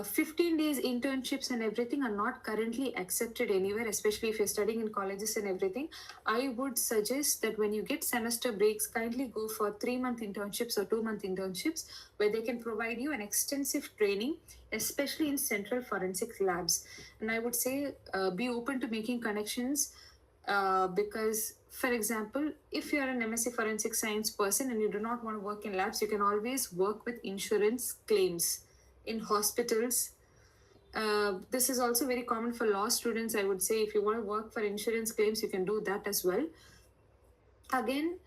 15 days internships and everything are not currently accepted anywhere, especially if you're studying in colleges and everything. I would suggest that when you get semester breaks, kindly go for 3-month internships or 2-month internships where they can provide you an extensive training, especially in central forensic labs. And I would say be open to making connections because, for example, if you're an MSc forensic science person and you do not want to work in labs, you can always work with insurance claims in hospitals. This is also very common for law students. I would say if you want to work for insurance claims, you can do that as well. Again,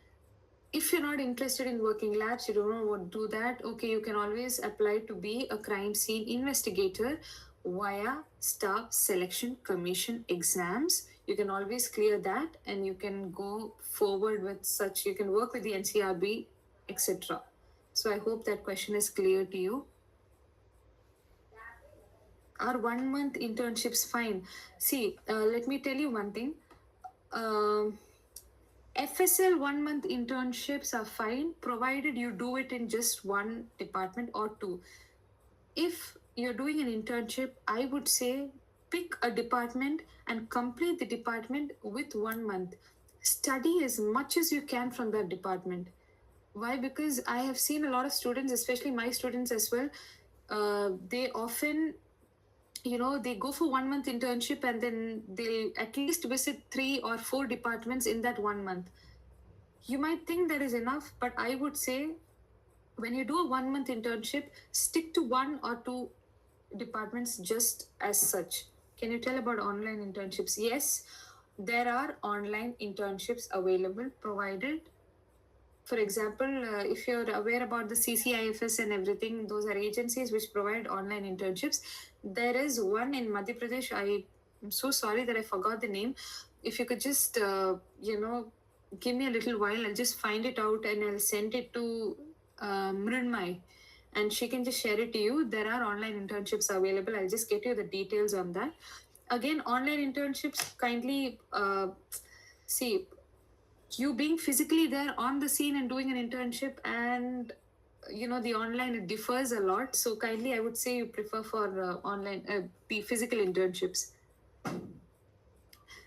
if you're not interested in working labs, you don't want to do that, okay, you can always apply to be a crime scene investigator via Staff Selection Commission exams. You can always clear that and you can go forward with such, you can work with the NCRB, etc. So I hope that question is clear to you. Are 1 month internships fine? See, let me tell you one thing. FSL 1 month internships are fine provided you do it in just one department or two. If you're doing an internship, I would say pick a department and complete the department with 1 month. Study as much as you can from that department. Why? Because I have seen a lot of students, especially my students as well, they often, they go for 1 month internship and then they'll at least visit 3 or 4 departments in that 1 month. You might think that is enough, but I would say when you do a 1 month internship, stick to 1 or 2 departments just as such. Can you tell about online internships? Yes, there are online internships available provided. For example, if you're aware about the CCIFS and everything, those are agencies which provide online internships. There is one in Madhya Pradesh. I'm so sorry that I forgot the name. If you could just, give me a little while, I'll just find it out and I'll send it to Mrunmai and she can just share it to you. There are online internships available. I'll just get you the details on that. Again, online internships, kindly see, you being physically there on the scene and doing an internship and the online, it differs a lot, so kindly I would say you prefer for online the physical internships.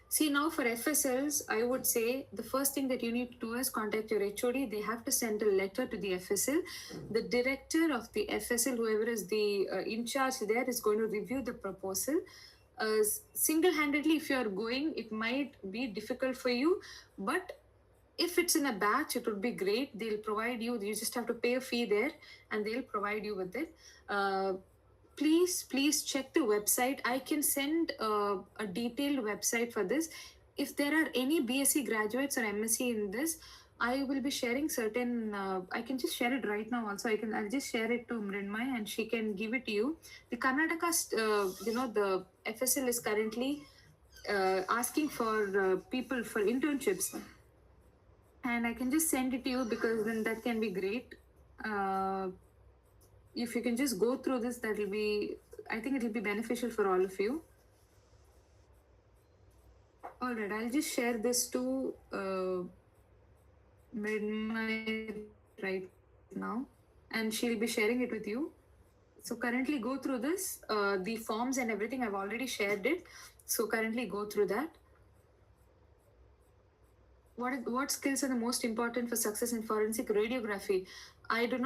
See, now for FSLs, I would say the first thing that you need to do is contact your HOD. They have to send a letter to the FSL. The director of the FSL, whoever is the in charge there, is going to review the proposal. Single-handedly, if you are going, it might be difficult for you, but if it's in a batch, it would be great. They'll provide you just have to pay a fee there and they'll provide you with it. Please check the website. I can send a detailed website for this. If there are any BSc graduates or MSc in this, I will be sharing certain, I can just share it right now also. I'll just share it to Mrinmay and she can give it to you. The Karnataka, the FSL is currently asking for people for internships. And I can just send it to you because then that can be great. If you can just go through this, I think it will be beneficial for all of you. All right, I'll just share this to Mridmay right now, and she'll be sharing it with you. So currently go through this, the forms and everything, I've already shared it. So currently go through that. What skills are the most important for success in forensic radiography? I'm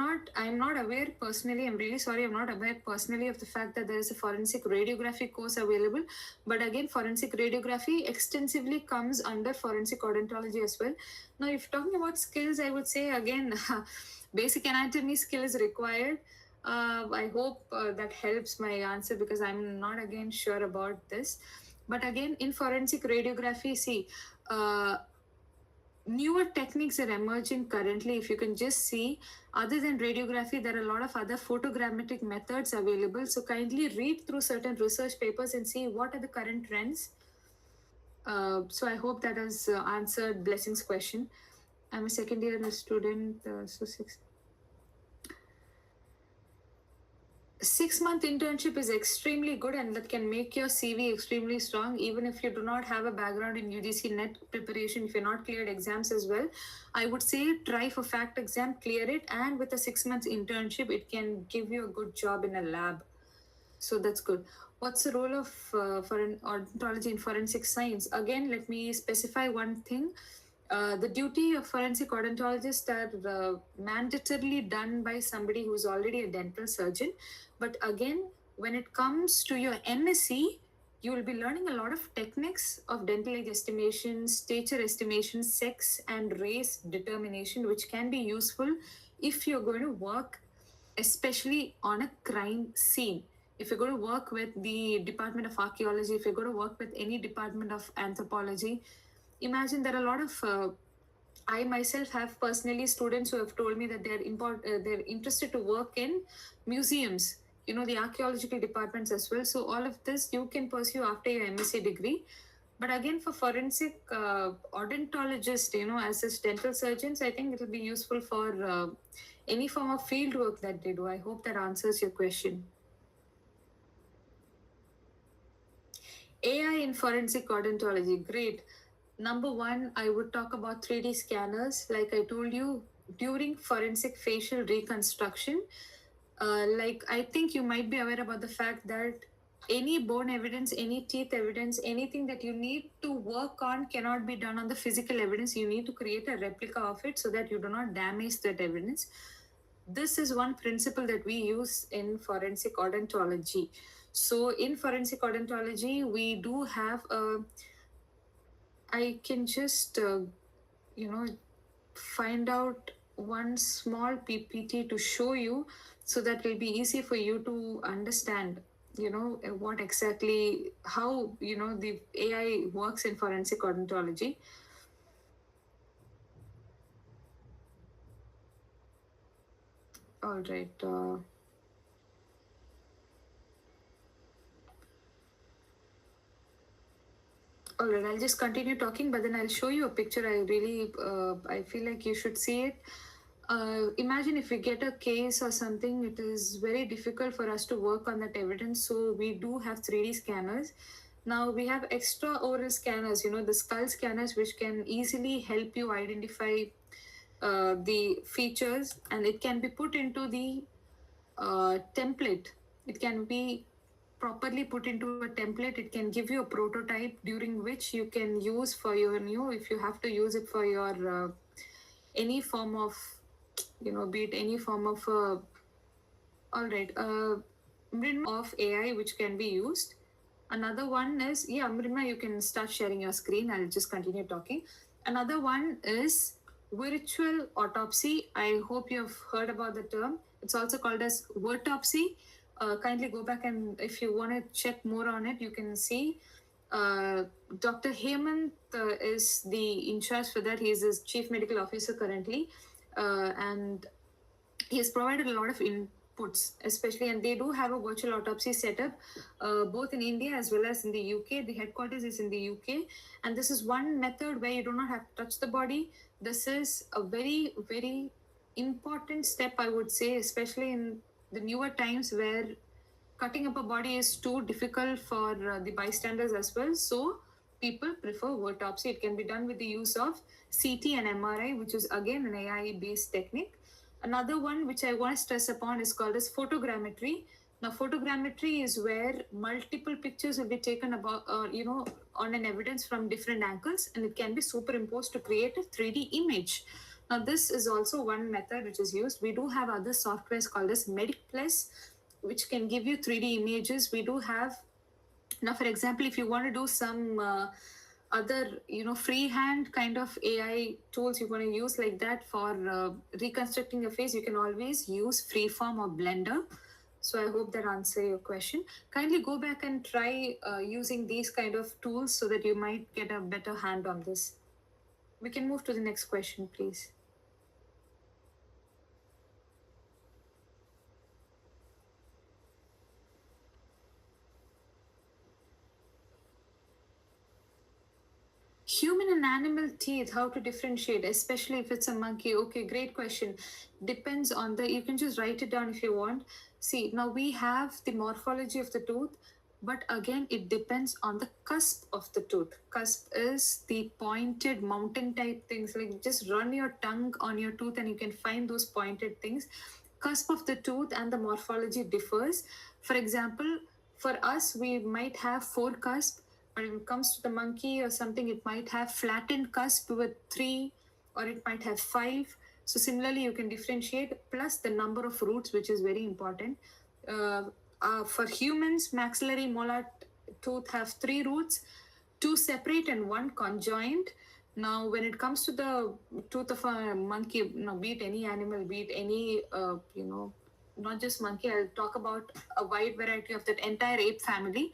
not aware personally, I'm really sorry, I'm not aware personally of the fact that there is a forensic radiography course available. But again, forensic radiography extensively comes under forensic odontology as well. Now, if talking about skills, I would say again, basic anatomy skill is required. I hope that helps my answer because I'm not again sure about this. But again, in forensic radiography, see, newer techniques are emerging currently. If you can just see, other than radiography, there are a lot of other photogrammetric methods available. So kindly read through certain research papers and see what are the current trends. So I hope that has answered Blessing's question. I'm a second year student, so 6-month internship is extremely good and that can make your CV extremely strong. Even if you do not have a background in UGC NET preparation, if you're not cleared exams as well, I would say try for FACT exam, clear it, and with a 6 months internship, it can give you a good job in a lab. So that's good. What's the role of odontology in forensic science? Again, let me specify one thing. The duty of forensic odontologists are mandatorily done by somebody who's already a dental surgeon. But again, when it comes to your MSc, you will be learning a lot of techniques of dental age estimation, stature estimation, sex and race determination, which can be useful if you're going to work especially on a crime scene. If you're going to work with the Department of Archaeology, if you're going to work with any department of anthropology, imagine there are a lot of I myself have personally students who have told me that they're interested to work in museums, the archaeological departments as well. So all of this you can pursue after your MSc degree. But again, for forensic odontologists, as as dental surgeons, I think it will be useful for any form of field work that they do. I hope that answers your question. AI in forensic odontology, great. Number one, I would talk about 3D scanners. Like I told you, during forensic facial reconstruction, like I think you might be aware about the fact that any bone evidence, any teeth evidence, anything that you need to work on cannot be done on the physical evidence. You need to create a replica of it so that you do not damage that evidence. This is one principle that we use in forensic odontology. So in forensic odontology, we do have a I can just, find out one small PPT to show you so that will be easy for you to understand, what exactly, how, the AI works in forensic odontology. All right. All right, I'll just continue talking, but then I'll show you a picture. I feel like you should see it. Imagine if we get a case or something, it is very difficult for us to work on that evidence. So we do have 3D scanners. Now we have extra oral scanners, the skull scanners, which can easily help you identify the features, and it can be put into the template. It can be properly put into a template. It can give you a prototype during which you can use for your new, if you have to use it for your any form of, be it any form of all right, of AI which can be used. Another one is, yeah, Mrima, you can start sharing your screen. I'll just continue talking. Another one is virtual autopsy. I hope you have heard about the term. It's also called as virtopsy. Kindly go back, and if you want to check more on it, you can see. Dr. Hemant is the in charge for that. He is his chief medical officer currently, and he has provided a lot of inputs, especially, and they do have a virtual autopsy setup both in India as well as in the UK. The headquarters is in the UK, and this is one method where you do not have to touch the body. This is a very, very important step, I would say, especially in the newer times where cutting up a body is too difficult for the bystanders as well. So people prefer autopsy. It can be done with the use of CT and MRI, which is again an AI based technique. Another one which I want to stress upon is called as photogrammetry. Now, photogrammetry is where multiple pictures will be taken about, on an evidence from different angles, and it can be superimposed to create a 3D image. Now, this is also one method which is used. We do have other softwares called as Medic Plus, which can give you 3D images. We do have, now, for example, if you want to do some other freehand kind of AI tools you want to use like that for reconstructing a face, you can always use Freeform or Blender. So I hope that answer your question. Kindly go back and try using these kind of tools so that you might get a better hand on this. We can move to the next question, please. Human and animal teeth, how to differentiate, especially if it's a monkey? Okay, great question. Depends on you can just write it down if you want. See, now we have the morphology of the tooth, but again, it depends on the cusp of the tooth. Cusp is the pointed mountain type things. Like just run your tongue on your tooth and you can find those pointed things. Cusp of the tooth and the morphology differs. For example, for us, we might have 4 cusp, but when it comes to the monkey or something, it might have flattened cusp with 3, or it might have 5. So similarly, you can differentiate, plus the number of roots, which is very important. For humans, maxillary molar tooth have 3 roots, 2 separate and 1 conjoined. Now, when it comes to the tooth of a monkey, be it any animal, be it any, not just monkey, I'll talk about a wide variety of that entire ape family.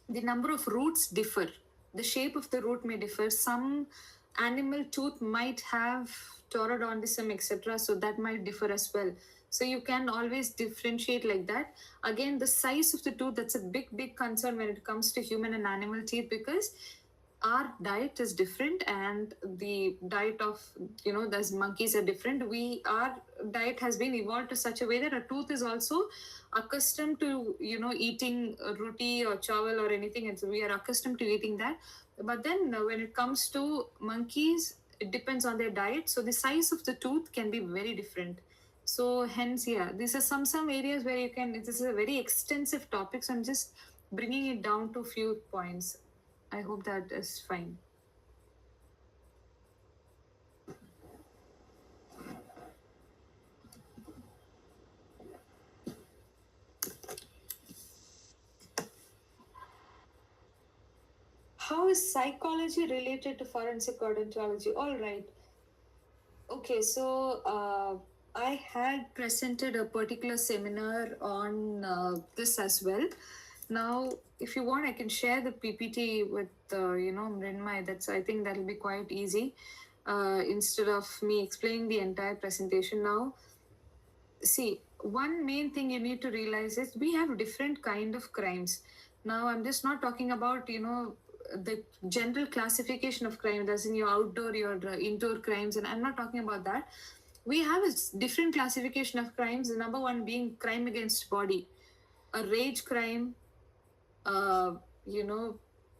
The number of roots differ. The shape of the root may differ. Some animal tooth might have taurodontism, etc. So that might differ as well. So you can always differentiate like that. Again, the size of the tooth, that's a big concern when it comes to human and animal teeth, because our diet is different and the diet of those monkeys are different. Our diet has been evolved to such a way that a tooth is also accustomed to eating roti or chawal or anything, and so we are accustomed to eating that. But then when it comes to monkeys, it depends on their diet, so the size of the tooth can be very different. So hence, yeah, these are some areas where you can, this is a very extensive topic, so I'm just bringing it down to few points. I hope that is fine. How is psychology related to forensic odontology? All right. Okay, so I had presented a particular seminar on this as well. Now, if you want, I can share the PPT with Mrinmay. I think that'll be quite easy. Instead of me explaining the entire presentation now. See, one main thing you need to realize is we have different kind of crimes. Now, I'm just not talking about the general classification of crime, as in your outdoor, your indoor crimes, and I'm not talking about that. We have a different classification of crimes. The number one being crime against body, a rage crime,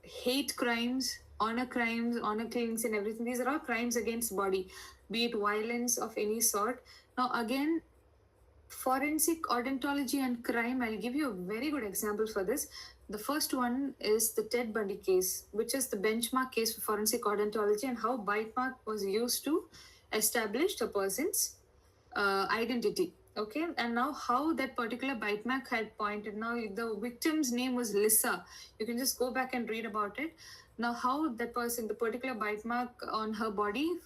hate crimes, honor killings, and everything. These are all crimes against body, be it violence of any sort. Now, again, forensic odontology and crime, I'll give you a very good example for this. The first one is the Ted Bundy case, which is the benchmark case for forensic odontology, and how bite mark was used to establish a person's identity. Okay, and now how that particular bite mark had pointed. Now the victim's name was Lissa. You can just go back and read about it. Now how that person, the particular bite mark on her body,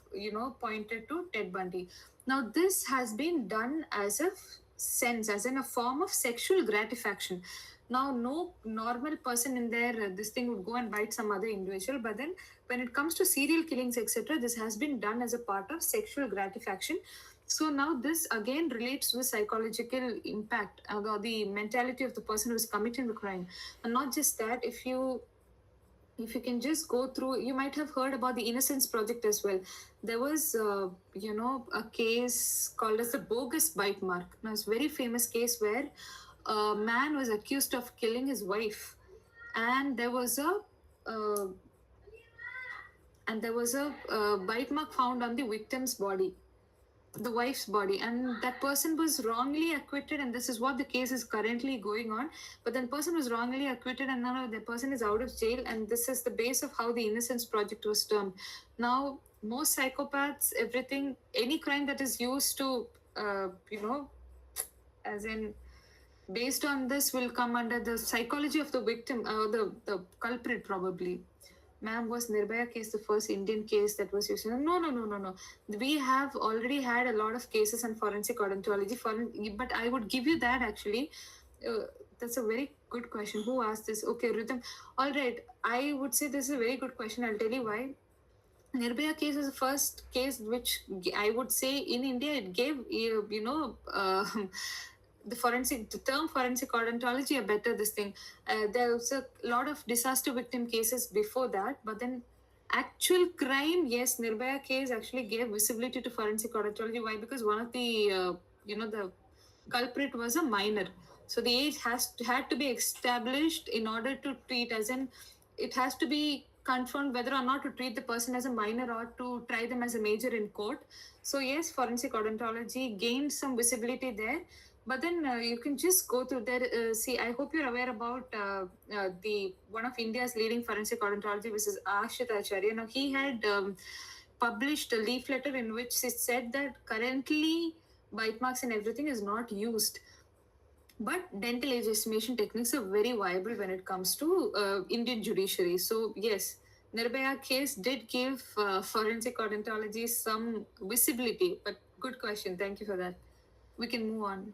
pointed to Ted Bundy. Now this has been done as a sense, as in a form of sexual gratification. Now no normal person in there, this thing would go and bite some other individual, but then when it comes to serial killings, etc., this has been done as a part of sexual gratification. So now this again relates to the psychological impact or the mentality of the person who is committing the crime. And not just that, if you can just go through, you might have heard about the Innocence Project as well. There was a case called as the bogus bite mark. Now it's a very famous case where a man was accused of killing his wife, and there was a bite mark found on the victim's body, the wife's body, and that person was wrongly acquitted, and this is what the case is currently going on. But then person was wrongly acquitted, and now the person is out of jail, and this is the base of how the Innocence Project was termed. Now most psychopaths, everything, any crime that is used to as in based on this will come under the psychology of the victim, the culprit probably. Ma'am, was Nirbhaya case the first Indian case that was used? No. We have already had a lot of cases on forensic odontology, but I would give you that actually. That's a very good question. Who asked this? Okay, Rhythm. All right, I would say this is a very good question. I'll tell you why. Nirbhaya case is the first case which I would say in India it gave the term forensic odontology a better this thing. There was a lot of disaster victim cases before that, but then actual crime, yes, Nirbhaya case actually gave visibility to forensic odontology. Why? Because one of the the culprit was a minor, so the age had to be established in order to treat, as in it has to be confirmed whether or not to treat the person as a minor or to try them as a major in court. So yes, forensic odontology gained some visibility there. But then you can just go through there. See, I hope you're aware about the one of India's leading forensic odontology, which is Ashit Acharya. Now, he had published a leafletter in which he said that currently bite marks and everything is not used. But dental age estimation techniques are very viable when it comes to Indian judiciary. So, yes, Nirbhaya case did give forensic odontology some visibility. But good question. Thank you for that. We can move on.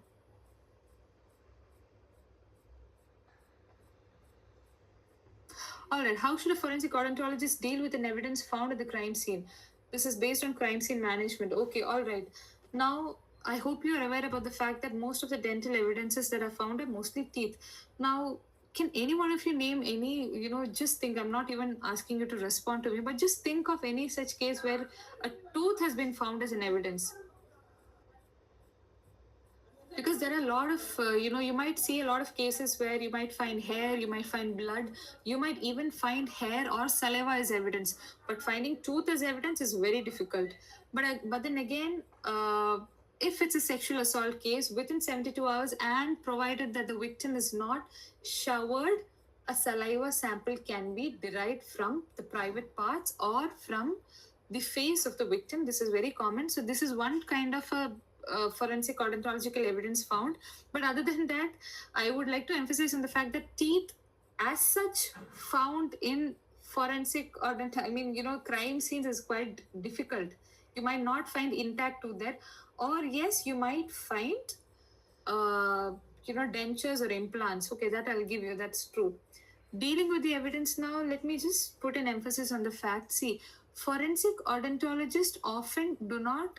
All right, how should a forensic odontologist deal with an evidence found at the crime scene? This is based on crime scene management. Okay, all right. Now, I hope you are aware about the fact that most of the dental evidences that are found are mostly teeth. Now, can any one of you name any, just think, I'm not even asking you to respond to me, but just think of any such case where a tooth has been found as an evidence? Because there are a lot of you might see a lot of cases where you might find hair, you might find blood, you might even find hair or saliva as evidence, but finding tooth as evidence is very difficult. But then again, if it's a sexual assault case within 72 hours and provided that the victim is not showered, a saliva sample can be derived from the private parts or from the face of the victim. This is very common. So this is one kind of a forensic odontological evidence found. But other than that, I would like to emphasize on the fact that teeth, as such, found in forensic crime scenes is quite difficult. You might not find intact tooth there, or yes, you might find dentures or implants. Okay, that I'll give you. That's true. Dealing with the evidence now, let me just put an emphasis on the fact. See, forensic odontologists often do not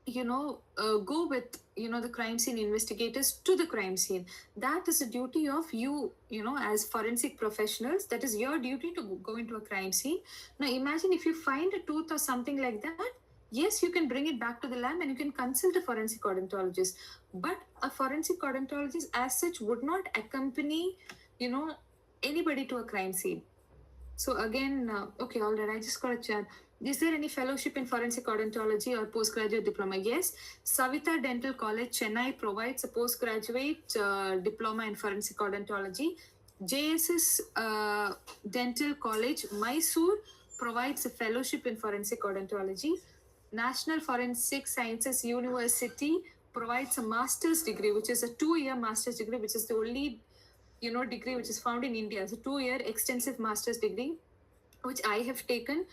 go with the crime scene investigators to the crime scene. That is a duty of you, as forensic professionals. That is your duty to go into a crime scene. Now imagine if you find a tooth or something like that. Yes, you can bring it back to the lab and you can consult a forensic odontologist, but a forensic odontologist as such would not accompany anybody to a crime scene. So again, okay, all right, I just got a chat. Is there any fellowship in forensic odontology or postgraduate diploma? Yes, Savita Dental College, Chennai provides a postgraduate diploma in forensic odontology. JSS Dental College, Mysore provides a fellowship in forensic odontology. National Forensic Sciences University provides a master's degree, which is a 2-year master's degree, which is the only degree which is found in India. So 2-year extensive master's degree, which I have taken,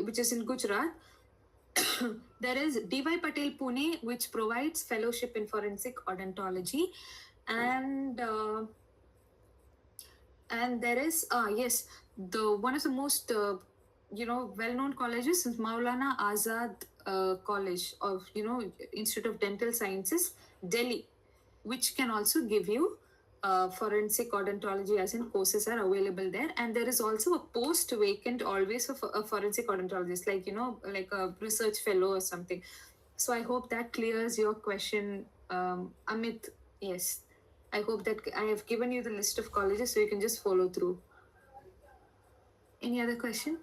which is in Gujarat. There is D.Y. Patel Pune, which provides fellowship in forensic odontology, and there is yes, the one of the most well-known colleges is Maulana Azad College of Institute of Dental Sciences, Delhi, which can also give you forensic odontology, as in courses are available there. And there is also a post vacant always for a forensic odontologist, like a research fellow or something. So I hope that clears your question, Amit. Yes, I hope that I have given you the list of colleges so you can just follow through. Any other question?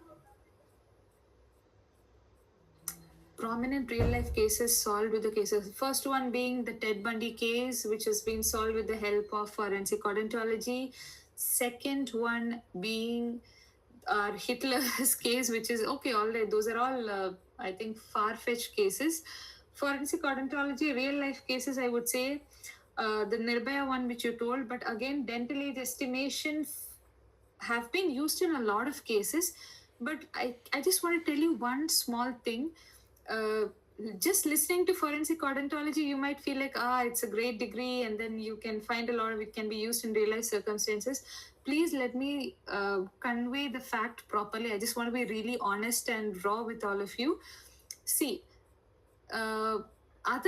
Prominent real life cases solved with the cases. First one being the Ted Bundy case, which has been solved with the help of forensic odontology. Second one being Hitler's case, which is okay, all right. Those are all, I think, far fetched cases. Forensic odontology, real life cases, I would say the Nirbhaya one, which you told, but again, dental age estimation have been used in a lot of cases. But I just want to tell you one small thing. Just listening to forensic odontology, you might feel like, it's a great degree, and then you can find a lot of it can be used in real life circumstances. Please let me convey the fact properly. I just want to be really honest and raw with all of you. See, other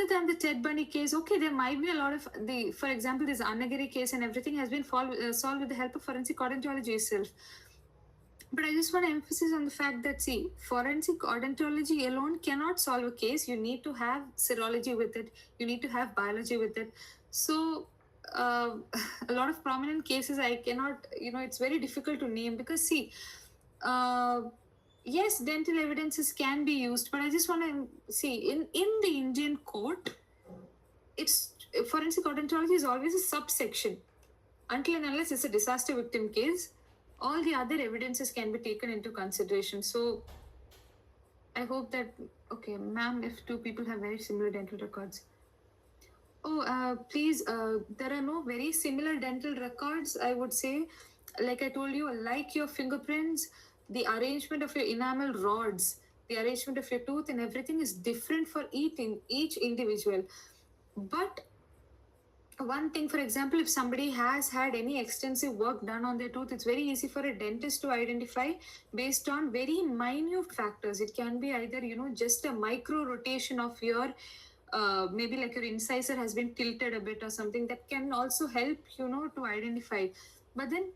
than the Ted Bundy case, okay, there might be a lot of for example, this Annagiri case and everything has been solved with the help of forensic odontology itself. But I just want to emphasize on the fact that, see, forensic odontology alone cannot solve a case. You need to have serology with it. You need to have biology with it. So a lot of prominent cases I cannot, it's very difficult to name because, see, yes, dental evidences can be used, but I just want to see in the Indian court, it's forensic odontology is always a subsection. Until and unless it's a disaster victim case, all the other evidences can be taken into consideration. So I hope that, okay, ma'am, if two people have very similar dental records. Oh, please, there are no very similar dental records, I would say. Like I told you, like your fingerprints, the arrangement of your enamel rods, the arrangement of your tooth, and everything is different for each individual. But one thing, for example, if somebody has had any extensive work done on their tooth, it's very easy for a dentist to identify based on very minute factors. It can be either, just a micro rotation of your maybe like your incisor has been tilted a bit or something, that can also help to identify. But then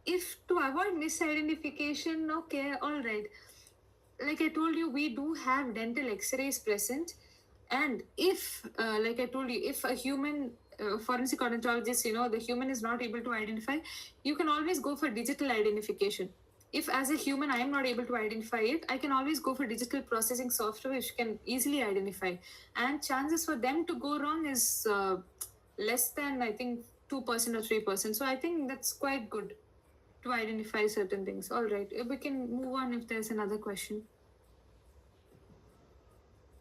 if to avoid misidentification, okay, all right, like I told you, we do have dental x-rays present. And if like I told you, if a human forensic odontologist, the human is not able to identify, you can always go for digital identification. If as a human I am not able to identify it, I can always go for digital processing software which can easily identify, and chances for them to go wrong is less than, I think, 2% or 3%. So I think that's quite good to identify certain things. All right, we can move on if there's another question.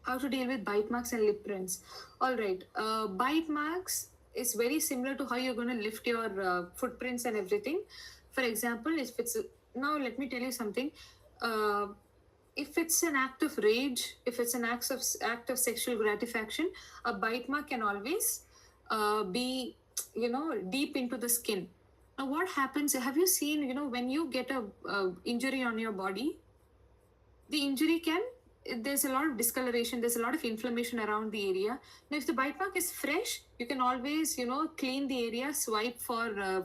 How to deal with bite marks and lip prints. All right, bite marks is very similar to how you're going to lift your footprints and everything. For example, if it's now, let me tell you something. If it's an act of rage, if it's an act of sexual gratification, a bite mark can always be deep into the skin. Now, what happens? Have you seen, when you get a injury on your body, the injury can, there's a lot of discoloration, there's a lot of inflammation around the area. Now if the bite mark is fresh, you can always clean the area, swipe for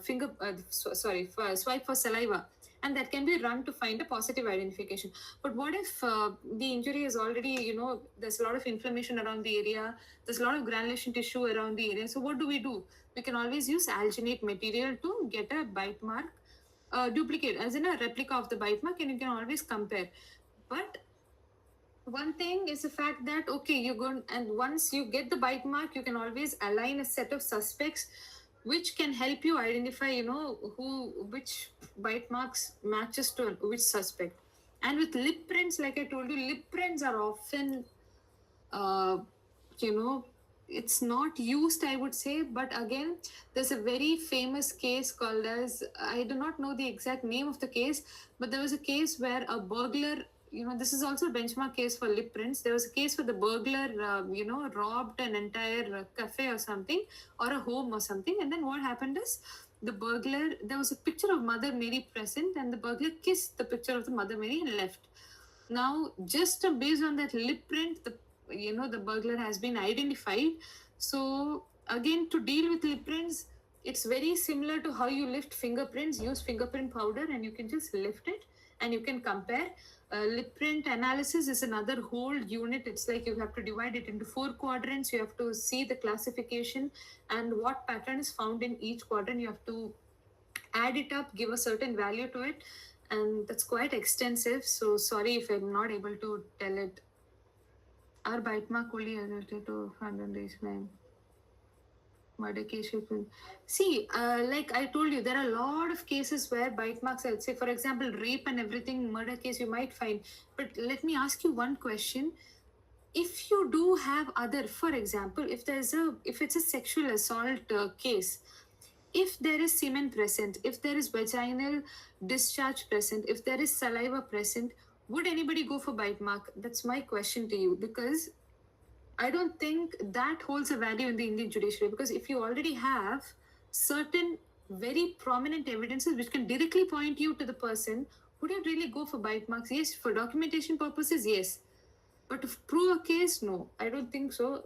swipe for saliva, and that can be run to find a positive identification. But what if the injury is already, there's a lot of inflammation around the area, there's a lot of granulation tissue around the area. So what do? We can always use alginate material to get a bite mark duplicate, as in a replica of the bite mark, and you can always compare. But one thing is the fact that, okay, you're going, and once you get the bite mark, you can always align a set of suspects which can help you identify which bite marks matches to which suspect. And with lip prints, like I told you, lip prints are often it's not used, I would say. But again, there's a very famous case called as, I do not know the exact name of the case, but there was a case where a burglar, this is also a benchmark case for lip prints. There was a case where the burglar robbed an entire cafe or something, or a home or something. And then what happened is, the burglar, there was a picture of Mother Mary present, and the burglar kissed the picture of the Mother Mary and left. Now, just based on that lip print, the burglar has been identified. So again, to deal with lip prints, it's very similar to how you lift fingerprints. Use fingerprint powder and you can just lift it and you can compare. Lip print analysis is another whole unit. It's like you have to divide it into 4 quadrants. You have to see the classification and what pattern is found in each quadrant. You have to add it up, give a certain value to it, and that's quite extensive. So sorry if I'm not able to tell it. Our bite mark only related to foundation murder case. See, like I told you, there are a lot of cases where bite marks, I'd say, for example, rape and everything, murder case you might find. But let me ask you one question. If you do have other, for example, if it's a sexual assault case, if there is semen present, if there is vaginal discharge present, if there is saliva present, would anybody go for bite mark? That's my question to you, because I don't think that holds a value in the Indian judiciary. Because if you already have certain very prominent evidences which can directly point you to the person, would you really go for bite marks? Yes, for documentation purposes, yes. But to prove a case, no, I don't think so.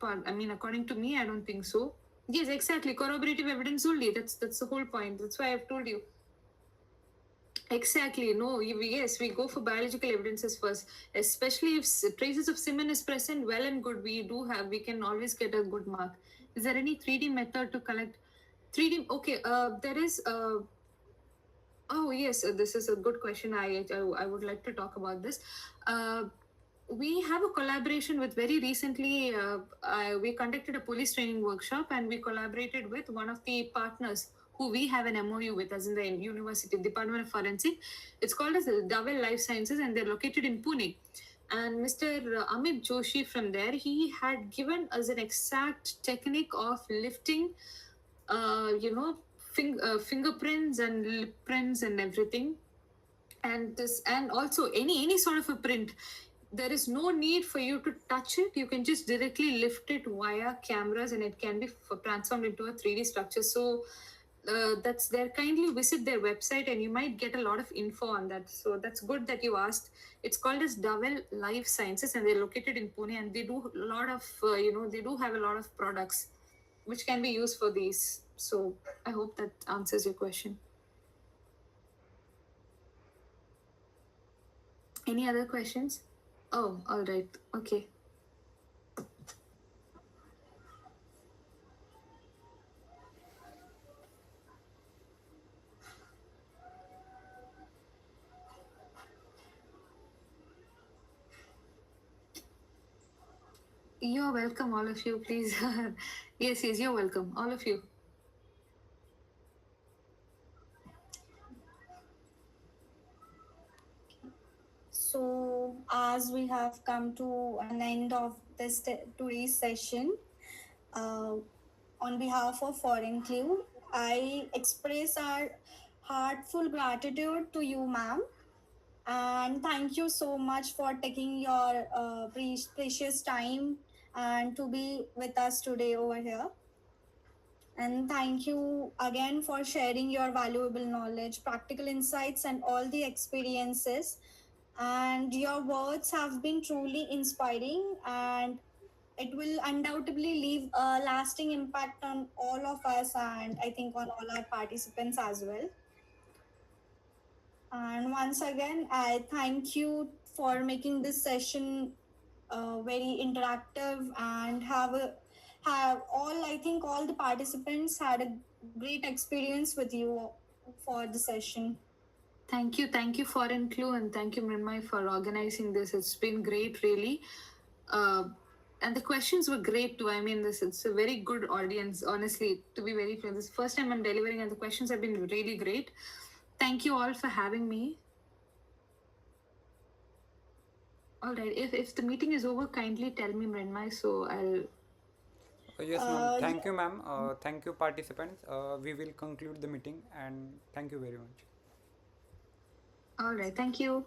According to me, I don't think so. Yes, exactly. Corroborative evidence only. That's the whole point. That's why I've told you. Exactly. No, yes, we go for biological evidences first, especially if traces of semen is present. Well and good. We can always get a good mark. Is there any 3D method to collect 3D? Okay. There is. Oh yes, this is a good question. I would like to talk about this. we have a collaboration with very recently. We conducted a police training workshop, and we collaborated with one of the partners who we have an MOU with, as in the University Department of Forensic. It's called as Dowell Life Sciences, and they're located in Pune. And Mr. Amit Joshi from there, he had given us an exact technique of lifting, you know, fingerprints and lip prints and everything, and this, and also any sort of a print. There is no need for you to touch it. You can just directly lift it via cameras, and it can be transformed into a 3D structure. So that's there. Kindly visit their website, and you might get a lot of info on that. So that's good that you asked. It's called as Dowell Life Sciences, and they're located in Pune, and they do a lot of they do have a lot of products which can be used for these. So I hope that answers your question. Any other questions? Oh, all right. Okay. You're welcome, all of you. Please. Yes, you're welcome, all of you. So, as we have come to an end of this today's session, uh, on behalf of Foreign Clue, I express our heartful gratitude to you, ma'am, and thank you so much for taking your precious time and to be with us today over here. And thank you again for sharing your valuable knowledge, practical insights, and all the experiences. And your words have been truly inspiring, and it will undoubtedly leave a lasting impact on all of us, and I think on all our participants as well. And once again, I thank you for making this session very interactive, and have all, I think all the participants had a great experience with you for the session. Thank you, Foreign Clue, and thank you, Mrinmay, for organizing this. It's been great, really. And the questions were great too. I mean, it's a very good audience, honestly, to be very frank. This is the first time I'm delivering, and the questions have been really great. Thank you all for having me. All right, if the meeting is over, kindly tell me, Mrinmay, so I'll. Yes, ma'am. Uh, Thank you, ma'am. Thank you, participants. We will conclude the meeting and thank you very much. All right, thank you.